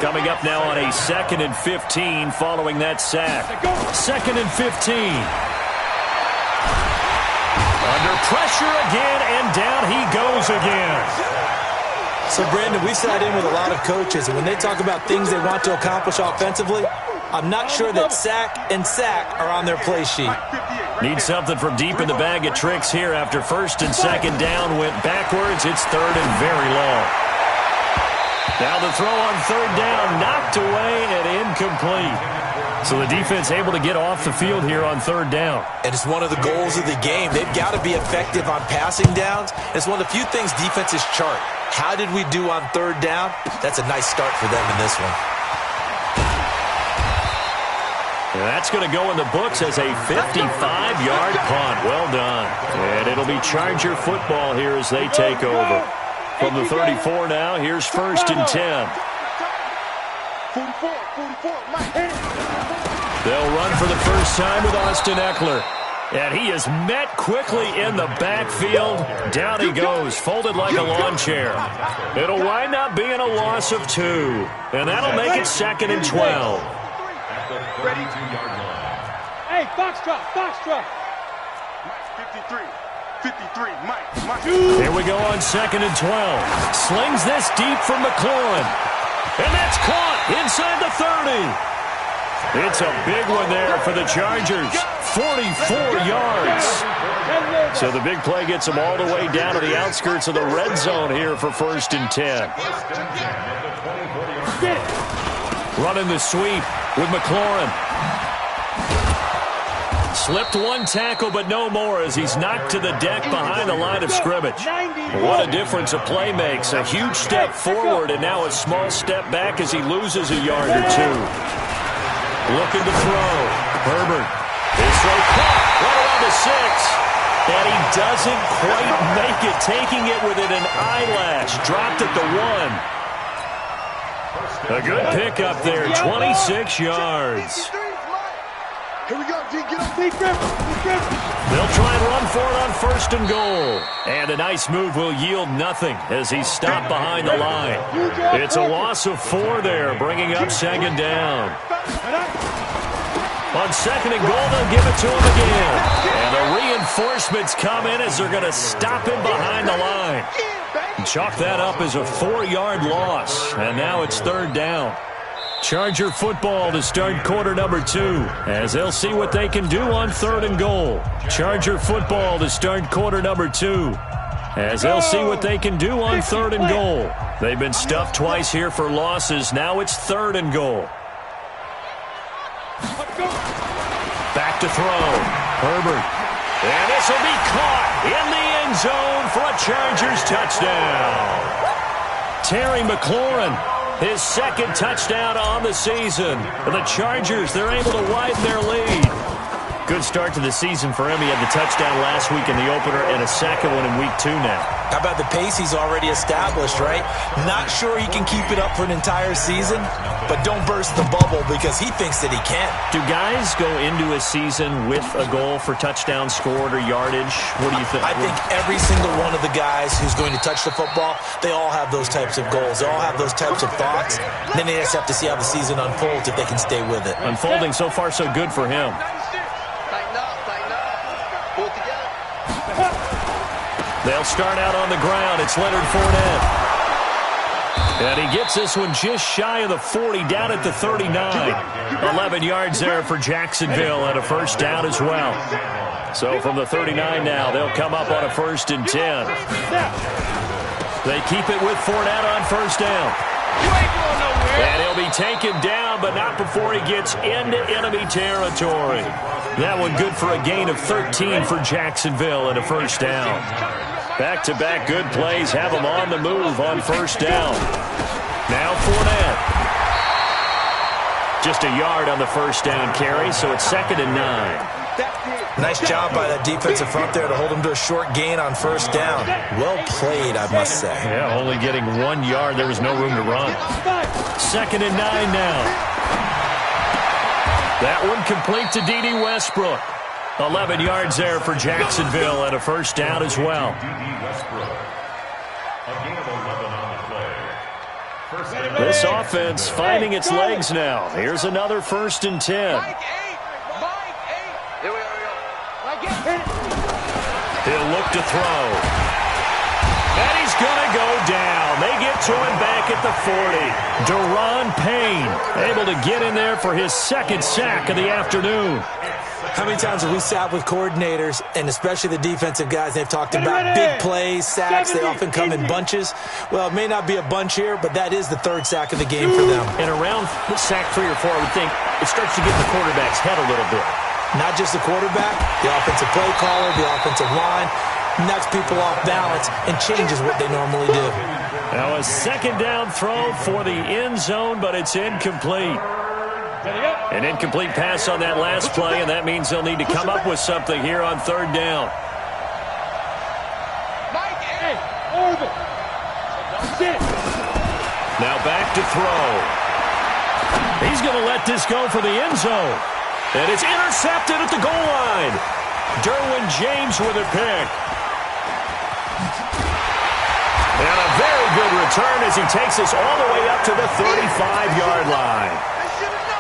Coming up now on a 2nd and 15 following that sack. 2nd and 15. Under pressure again, and down he goes again. So, Brandon, we've sat in with a lot of coaches, and when they talk about things they want to accomplish offensively, I'm not sure that sack and sack are on their play sheet. Need something from deep in the bag of tricks here after first and second down went backwards. It's third and very long. Now the throw on third down, knocked away and incomplete. So the defense able to get off the field here on third down. And it's one of the goals of the game. They've got to be effective on passing downs. It's one of the few things defenses chart. How did we do on third down? That's a nice start for them in this one. And that's going to go in the books as a 55-yard punt. Well done. And it'll be Charger football here as they take over. From the 34 now, here's first and 10. 44, Mike. They'll run for the first time with Austin Eckler. And he is met quickly in the backfield. Down he goes, folded like a lawn chair. It'll wind up being a loss of 2. And that'll make it second and 12. Ready? Hey, Foxtrot. 53, Mike. Here we go on second and 12. Slings this deep from McLaurin. And that's caught inside the 30. It's a big one there for the Chargers. 44 yards. So the big play gets them all the way down to the outskirts of the red zone here for first and 10. Running the sweep with McLaurin. Slipped one tackle, but no more as he's knocked to the deck behind the line of scrimmage. What a difference a play makes. A huge step forward and now a small step back as he loses a yard or 2. Looking to throw. Herbert. His throw caught right around the 6. And he doesn't quite make it, taking it within an eyelash. Dropped at the 1. A good pick up there, 26 yards. Here we go, D. Get up, D. They'll try and run for it on first and goal. And a nice move will yield nothing as he's stopped behind the line. It's a loss of 4 there, bringing up second down. On second and goal, they'll give it to him again. And the reinforcements come in as they're going to stop him behind the line. Chalk that up as a 4-yard loss. And now it's third down. Charger football to start quarter number 2 as they'll see what they can do on third and goal. Charger football to start quarter number 2 as they'll see what they can do on third and goal. They've been stuffed twice here for losses. Now it's third and goal. Back to throw. Herbert. And this will be caught in the end zone for a Chargers touchdown. Terry McLaurin, his second touchdown on the season. The Chargers, they're able to widen their lead. Good start to the season for him. He had the touchdown last week in the opener and a second one in week 2 now. How about the pace he's already established, right? Not sure he can keep it up for an entire season, but don't burst the bubble because he thinks that he can. Do guys go into a season with a goal for touchdown scored or yardage? What do you think? I think every single one of the guys who's going to touch the football, they all have those types of goals. They all have those types of thoughts. And then they just have to see how the season unfolds if they can stay with it. Unfolding so far so good for him. They'll start out on the ground. It's Leonard Fournette. And he gets this one just shy of the 40, down at the 39. 11 yards there for Jacksonville and a first down as well. So from the 39 now, they'll come up on a first and 10. They keep it with Fournette on first down. And he'll be taken down, but not before he gets into enemy territory. That one good for a gain of 13 for Jacksonville and a first down. Back-to-back good plays have him on the move on first down. Now Fournette. Just a yard on the first down carry, so it's second and 9. Nice job by that defensive front there to hold him to a short gain on first down. Well played, I must say. Yeah, only getting 1 yard. There was no room to run. Second and 9 now. That one complete to D.D. Westbrook. 11 yards there for Jacksonville and a first down as well. This offense finding its legs now. Here's another first and 10. He'll look to throw. And he's going to go down. They get to him back at at the 40. Deron Payne able to get in there for his second sack of the afternoon. How many times have we sat with coordinators, and especially the defensive guys, they've talked about big plays, sacks. They often come in bunches. Well, it may not be a bunch here, but that is the third sack of the game for them. And around sack 3 or 4, I would think it starts to get in the quarterback's head a little bit. Not just the quarterback, the offensive play caller, the offensive line, knocks people off balance and changes what they normally do. Now a second down throw for the end zone, but it's incomplete. An incomplete pass on that last play, and that means they'll need to come up with something here on third down. Now back to throw. He's going to let this go for the end zone. And it's intercepted at the goal line. Derwin James with a pick. And a very good return as he takes us all the way up to the 35-yard line.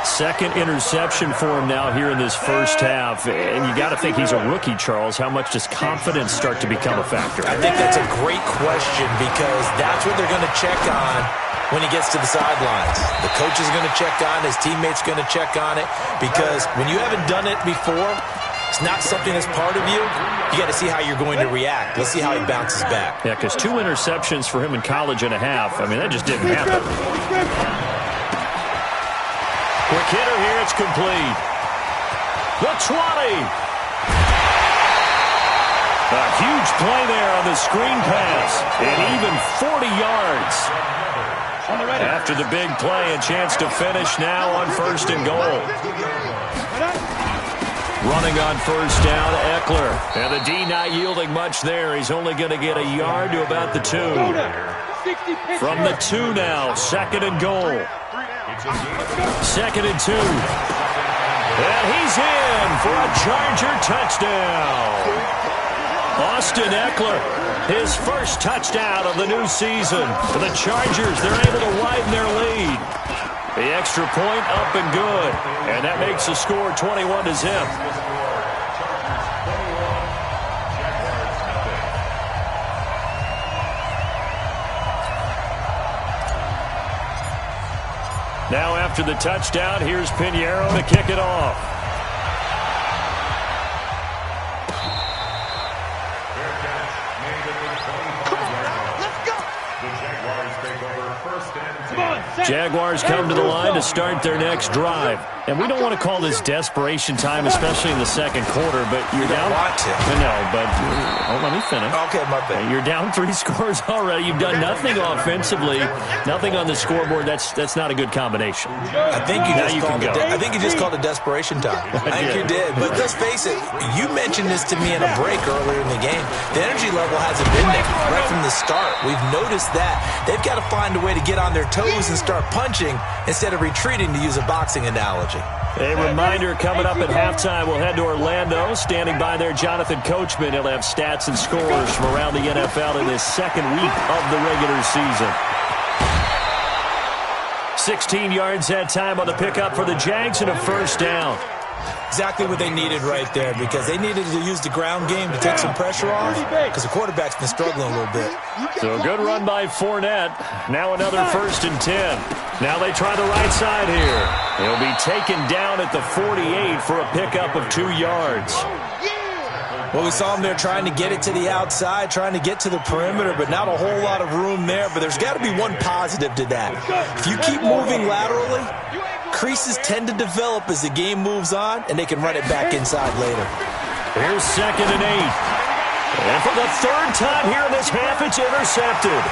Second interception for him now here in this first half. And you got to think he's a rookie, Charles. How much does confidence start to become a factor? I think that's a great question because that's what they're going to check on when he gets to the sidelines. The coach is going to check on, his teammates going to check on it, because when you haven't done it before, it's not something that's part of you. You got to see how you're going to react. Let's see how he bounces back. Yeah, because 2 interceptions for him in college and a half. I mean, that just didn't happen. Quick hitter here, it's complete. The 20. A huge play there on the screen pass, and even 40 yards. After the big play, a chance to finish now on first and goal. Running on first down, Eckler. And the D not yielding much there. He's only going to get a yard to about the 2. From the 2 now, second and goal. Second and 2. And he's in for a Charger touchdown. Austin Eckler, his first touchdown of the new season. For the Chargers, they're able to widen their lead. The extra point up and good. And that makes the score 21-0. Now after the touchdown, here's Pinheiro to kick it off. Jaguars come to the line to start their next drive. And we don't want to call this desperation time, especially in the second quarter, but you're down. No, but let me finish. Okay, my bad. You're down 3 scores already. You've done nothing offensively, nothing on the scoreboard. That's not a good combination. I think you just called it desperation time. I think you did. But let's face it, you mentioned this to me in a break earlier in the game. The energy level hasn't been there right from the start. We've noticed that. They've got to find a way to get on their toes and start punching instead of retreating, to use a boxing analogy. A reminder coming up at halftime, we'll head to Orlando. Standing by there, Jonathan Coachman. He'll have stats and scores from around the NFL in this second week of the regular season. 16 yards that time on the pickup for the Jags and a first down. Exactly what they needed right there, because they needed to use the ground game to take some pressure off, because the quarterback's been struggling a little bit. So a good run by Fournette. Now another first and 10. Now they try the right side here. He'll be taken down at the 48 for a pickup of 2 yards. Well, we saw him there trying to get it to the outside, trying to get to the perimeter, but not a whole lot of room there. But there's got to be one positive to that. If you keep moving laterally, creases tend to develop as the game moves on, and they can run it back inside later. Here's second and 8. And for the third time here in this half, it's intercepted.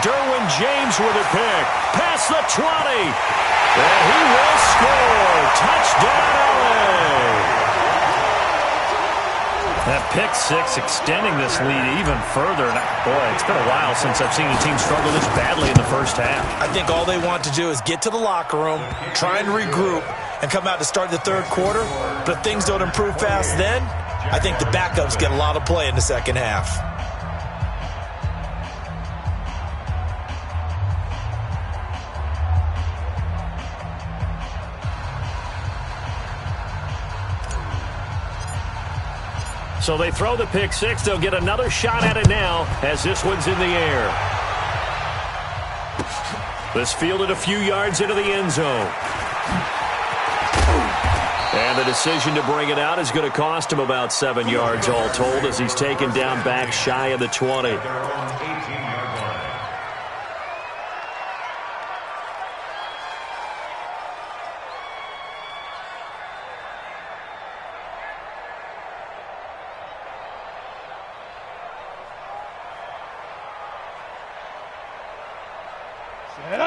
Derwin James with a pick. Past the 20. And he will score. Touchdown, LA. That pick six extending this lead even further. And boy, it's been a while since I've seen a team struggle this badly in the first half. I think all they want to do is get to the locker room, try and regroup, and come out to start the third quarter. But if things don't improve fast then, I think the backups get a lot of play in the second half. So they throw the pick six. They'll get another shot at it now as this one's in the air. This fielded a few yards into the end zone. And the decision to bring it out is going to cost him about 7 yards all told as he's taken down back shy of the 20.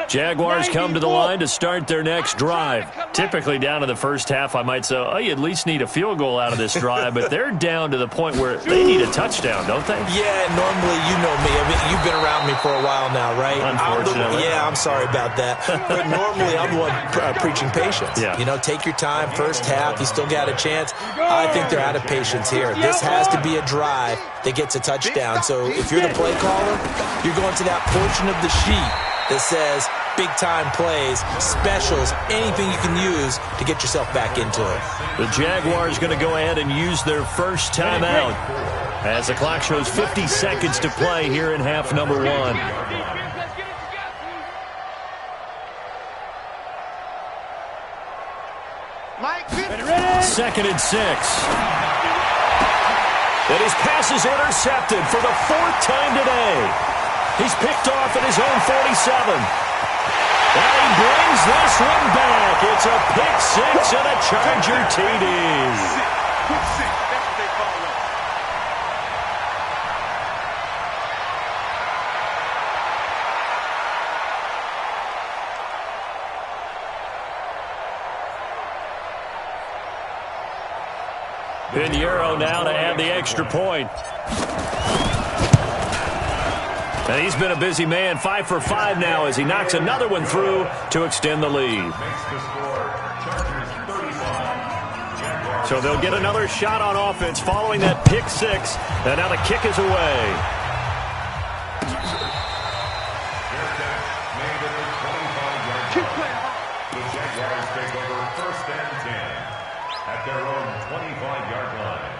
Jaguars come to the line to start their next drive. Typically down to the first half, I might say, oh, you at least need a field goal out of this drive, but they're down to the point where they need a touchdown, don't they? Yeah, normally, you know me. I mean, you've been around me for a while now, right? Unfortunately. I'm sorry about that. But normally, I'm the one preaching patience. Yeah. You know, take your time. First half, you still got a chance. I think they're out of patience here. This has to be a drive that gets a touchdown. So if you're the play caller, you're going to that portion of the sheet that says big-time plays, specials, anything you can use to get yourself back into it. The Jaguars going to go ahead and use their first timeout as the clock shows 50 seconds to play here in half number 1. Second and 6. And his pass is intercepted for the 4th time today. He's picked off at his own 47. And he brings this one back. It's a pick 6 and a Charger TD. Pinheiro now to add the extra point. And he's been a busy man, 5 for 5 now as he knocks another one through to extend the lead. So they'll get another shot on offense following that pick 6. And now the kick is away. The Jaguars take over 1st and 10 at their own 25-yard line.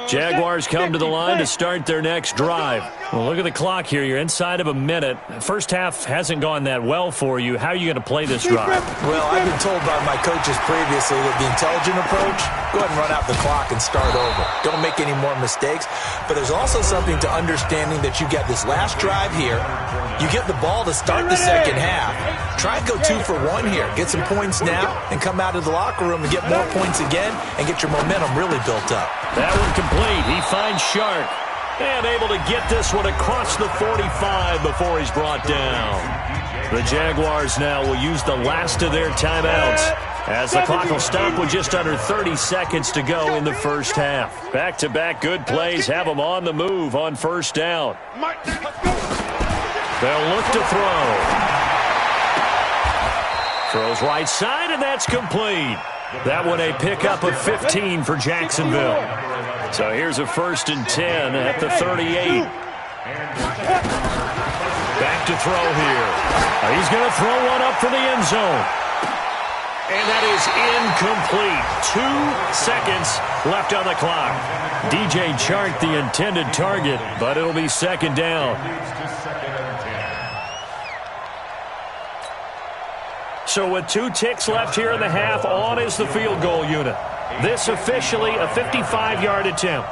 Jaguars come to the line to start their next drive. Well, look at the clock here. You're inside of a minute. First half hasn't gone that well for you. How are you going to play this drive? Well, I've been told by my coaches previously that the intelligent approach, go ahead and run out the clock and start over. Don't make any more mistakes. But there's also something to understanding that you get this last drive here. You get the ball to start the second half. Try and go 2 for 1 here. Get some points now and come out of the locker room and get more points again and get your momentum really built up. That one complete. He finds Shark. And able to get this one across the 45 before he's brought down. The Jaguars now will use the last of their timeouts as the clock will stop with just under 30 seconds to go in the first half. Back-to-back good plays have them on the move on first down. They'll look to throw. Throws right side, and that's complete. That one a pickup of 15 for Jacksonville. So here's a 1st and 10 at the 38. Back to throw here. He's going to throw one up for the end zone. And that is incomplete. 2 seconds left on the clock. DJ Chark the intended target, but it'll be second down. So with 2 ticks left here in the half, on is the field goal unit. This officially a 55-yard attempt.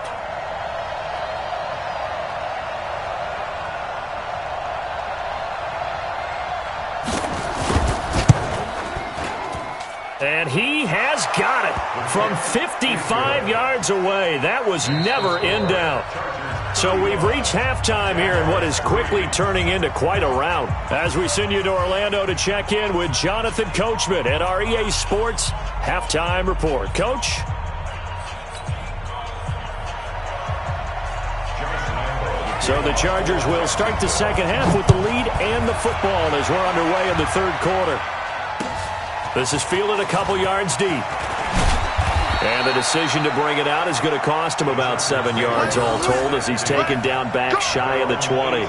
And he has got it from 55 yards away. That was never in doubt. So we've reached halftime here in what is quickly turning into quite a rout. As we send you to Orlando to check in with Jonathan Coachman at our EA Sports Halftime Report. Coach? So the Chargers will start the second half with the lead and the football as we're underway in the third quarter. This is fielded a couple yards deep. And the decision to bring it out is going to cost him about 7 yards all told as he's taken down back shy of the 20.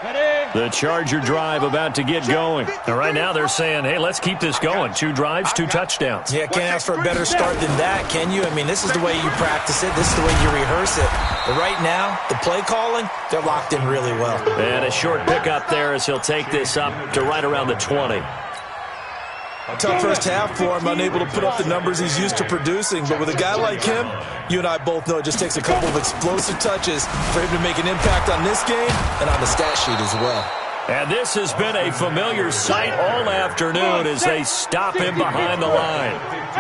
Ready? The Charger drive about to get going. And right now they're saying, hey, let's keep this going. 2 drives, 2 touchdowns. Yeah, can't ask for a better start than that, can you? I mean, this is the way you practice it. This is the way you rehearse it. But right now, the play calling, they're locked in really well. And a short pickup there as he'll take this up to right around the 20. Tough first half for him, unable to put up the numbers he's used to producing. But with a guy like him, you and I both know it just takes a couple of explosive touches for him to make an impact on this game and on the stat sheet as well. And this has been a familiar sight all afternoon as they stop him behind the line.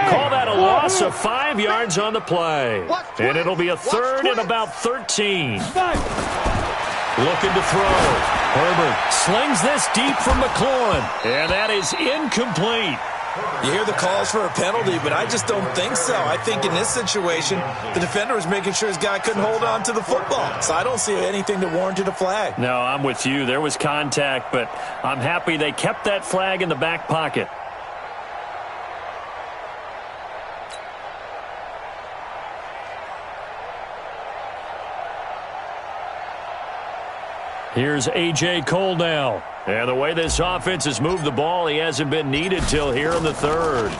Call that a loss of 5 yards on the play. And it'll be a third and about 13. Looking to throw. Herbert slings this deep from McLaurin. And that is incomplete. You hear the calls for a penalty, but I just don't think so. I think in this situation, the defender was making sure his guy couldn't hold on to the football. So I don't see anything that warranted a flag. No, I'm with you. There was contact, but I'm happy they kept that flag in the back pocket. Here's A.J. Cole now. And the way this offense has moved the ball, he hasn't been needed till here in the third.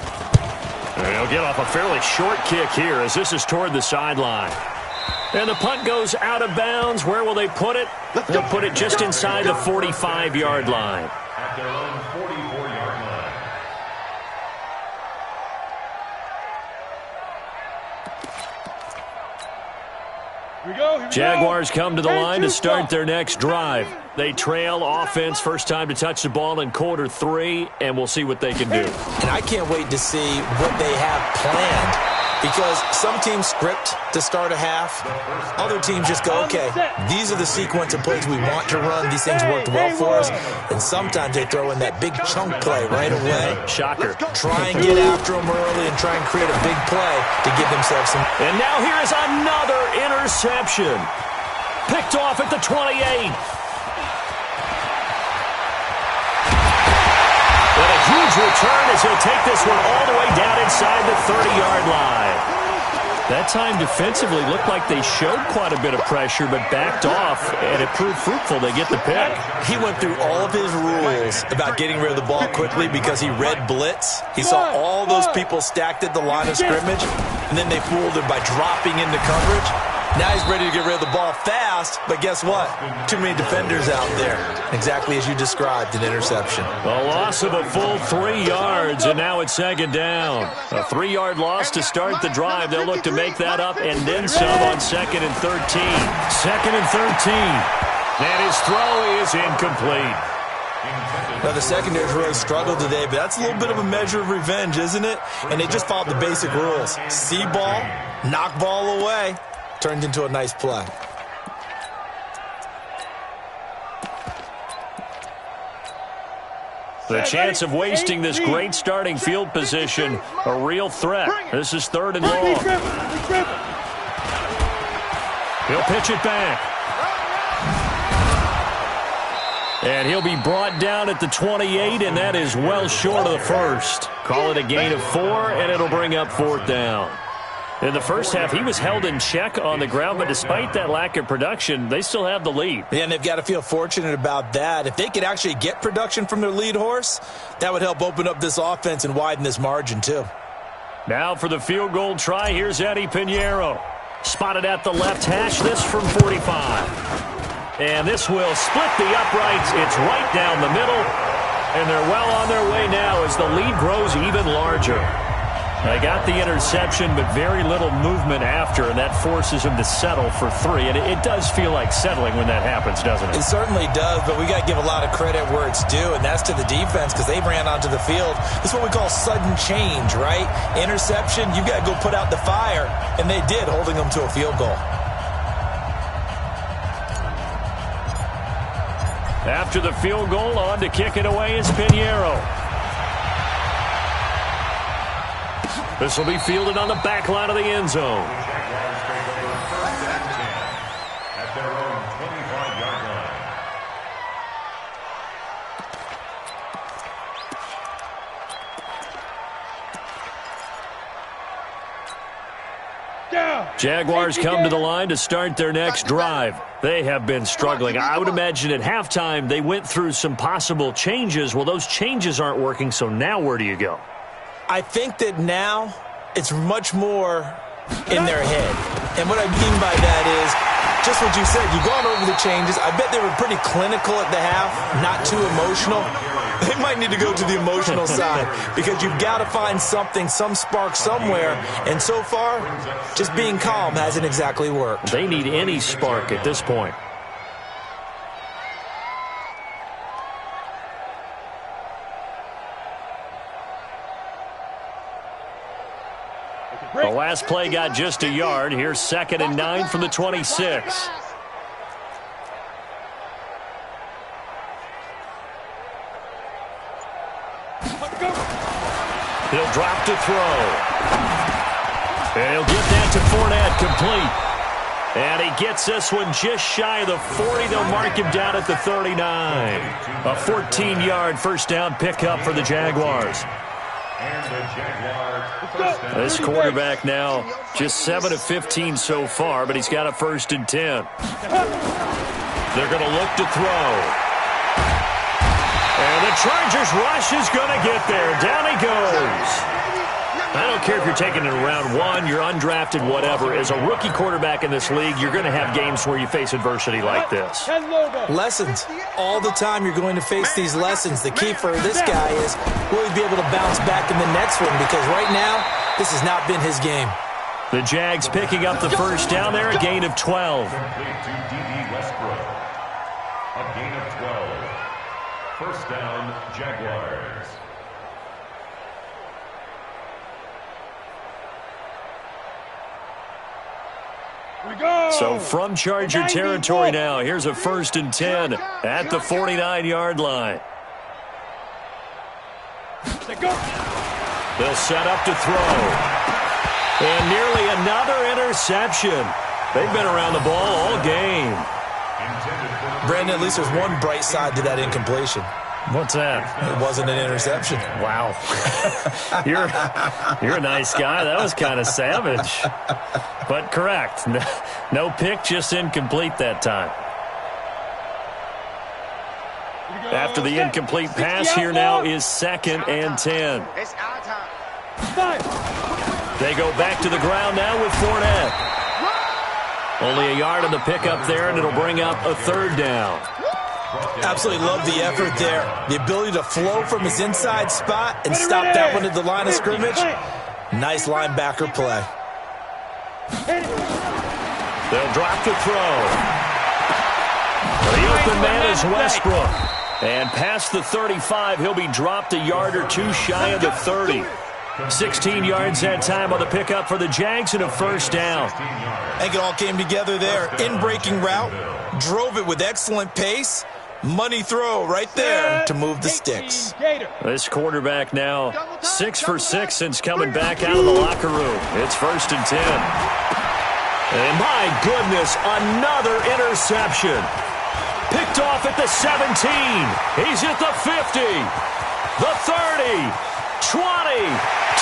And he'll get off a fairly short kick here as this is toward the sideline. And the punt goes out of bounds. Where will they put it? They'll put it just inside the 45-yard line. At their own 44-yard line. Here we go. Jaguars come to the line to start their next drive. They trail offense first time to touch the ball in quarter 3, and we'll see what they can do. And I can't wait to see what they have planned. Because some teams script to start a half. Other teams just go, okay, these are the sequence of plays we want to run. These things worked well for us. And sometimes they throw in that big chunk play right away. Shocker. Try and get after them early and try and create a big play to give themselves some. And now here's another interception. Picked off at the 28. And a huge return as he'll take this one all the way down inside the 30-yard line. That time defensively looked like they showed quite a bit of pressure but backed off, and it proved fruitful. They get the pick. He went through all of his rules about getting rid of the ball quickly because he read blitz. He saw all those people stacked at the line of scrimmage, and then they fooled him by dropping into coverage. Now he's ready to get rid of the ball fast, but guess what? Too many defenders out there. Exactly as you described, an interception. A loss of a full 3 yards, and now it's second down. A 3-yard loss to start the drive. They'll look to make that up and then some on 2nd and 13. 2nd and 13. And his throw is incomplete. Now, the secondary's really struggled today, but that's a little bit of a measure of revenge, isn't it? And they just followed the basic rules. See ball, knock ball away. Turned into a nice play. The chance of wasting this great starting field position, a real threat. This is 3rd and long. He'll pitch it back. And he'll be brought down at the 28, and that is well short of the first. Call it a gain of 4, and it'll bring up 4th down. In the first half, he was held in check on the ground, but despite that lack of production, they still have the lead. Yeah, and they've got to feel fortunate about that. If they could actually get production from their lead horse, that would help open up this offense and widen this margin, too. Now for the field goal try, here's Eddie Pinheiro. Spotted at the left hash, this from 45. And this will split the uprights. It's right down the middle, and they're well on their way now as the lead grows even larger. They got the interception, but very little movement after, and that forces them to settle for 3. And it does feel like settling when that happens, doesn't it? It certainly does, but we got to give a lot of credit where it's due, and that's to the defense because they ran onto the field. This is what we call sudden change, right? Interception, you got to go put out the fire, and they did, holding them to a field goal. After the field goal, on to kick it away is Pinheiro. This will be fielded on the back line of the end zone. Jaguars take over 1st and 10 at their own 25-yard line. Jaguars come to the line to start their next drive. They have been struggling. I would imagine at halftime they went through some possible changes. Well, those changes aren't working, so now where do you go? I think that now it's much more in their head. And what I mean by that is just what you said. You've gone over the changes. I bet they were pretty clinical at the half, not too emotional. They might need to go to the emotional side because you've got to find something, some spark somewhere. And so far, just being calm hasn't exactly worked. They need any spark at this point. The last play got just a yard. Here's 2nd and 9 from the 26. He'll drop to throw. And he'll get that to Fournette, complete. And he gets this one just shy of the 40. They'll mark him down at the 39. A 14-yard first down pickup for the Jaguars. This quarterback now just 7 of 15 so far, but he's got a 1st and 10. They're going to look to throw. And the Chargers rush is going to get there. Down he goes. I don't care if you're taking it in round 1, you're undrafted, whatever. As a rookie quarterback in this league, you're going to have games where you face adversity like this. Lessons. All the time you're going to face these lessons. The key for this guy is will he be able to bounce back in the next one? Because right now, this has not been his game. The Jags picking up the first down there, a gain of 12. A gain of 12. First down, Jaguars. So from Charger territory now, here's a 1st and 10 at the 49-yard line. They'll set up to throw. And nearly another interception. They've been around the ball all game. Brandon, at least there's one bright side to that incompletion. What's that? It wasn't an interception. Wow. You're a nice guy. That was kind of savage. But correct. No pick, just incomplete that time. After the incomplete pass, here now is 2nd and 10. They go back to the ground now with Fournette. Only a yard on the pickup there, and it'll bring up a 3rd down. Absolutely love the effort there. The ability to flow from his inside spot and stop that one at the line of scrimmage. Nice linebacker play. They'll drop to throw. The open man is Westbrook. And past the 35, he'll be dropped a yard or two shy of the 30. 16 yards that time on the pickup for the Jags and a 1st down. I think it all came together there. In-breaking route, drove it with excellent pace. Money throw right there to move the sticks. This quarterback now 6 for 6 since coming back out of the locker room. It's 1st and 10. And my goodness, another interception. Picked off at the 17. He's at the 50. The 30. 20.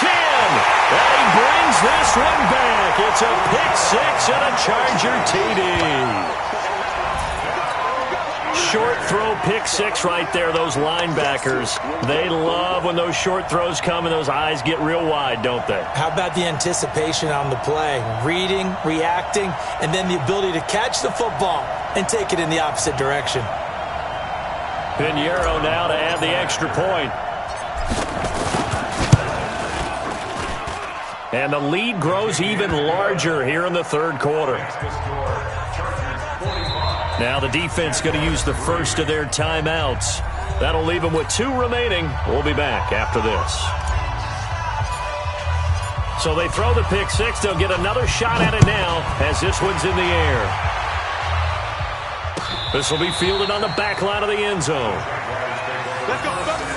10. And he brings this one back. It's a pick 6 and a Charger TD. Short throw, pick 6 right there. Those linebackers, they love when those short throws come and those eyes get real wide, don't they? How about the anticipation on the play? Reading, reacting, and then the ability to catch the football and take it in the opposite direction. Pinheiro now to add the extra point. And the lead grows even larger here in the 3rd quarter. Now the defense going to use the first of their timeouts. That'll leave them with 2 remaining. We'll be back after this. So they throw the pick 6. They'll get another shot at it now as this one's in the air. This will be fielded on the back line of the end zone. Let's go.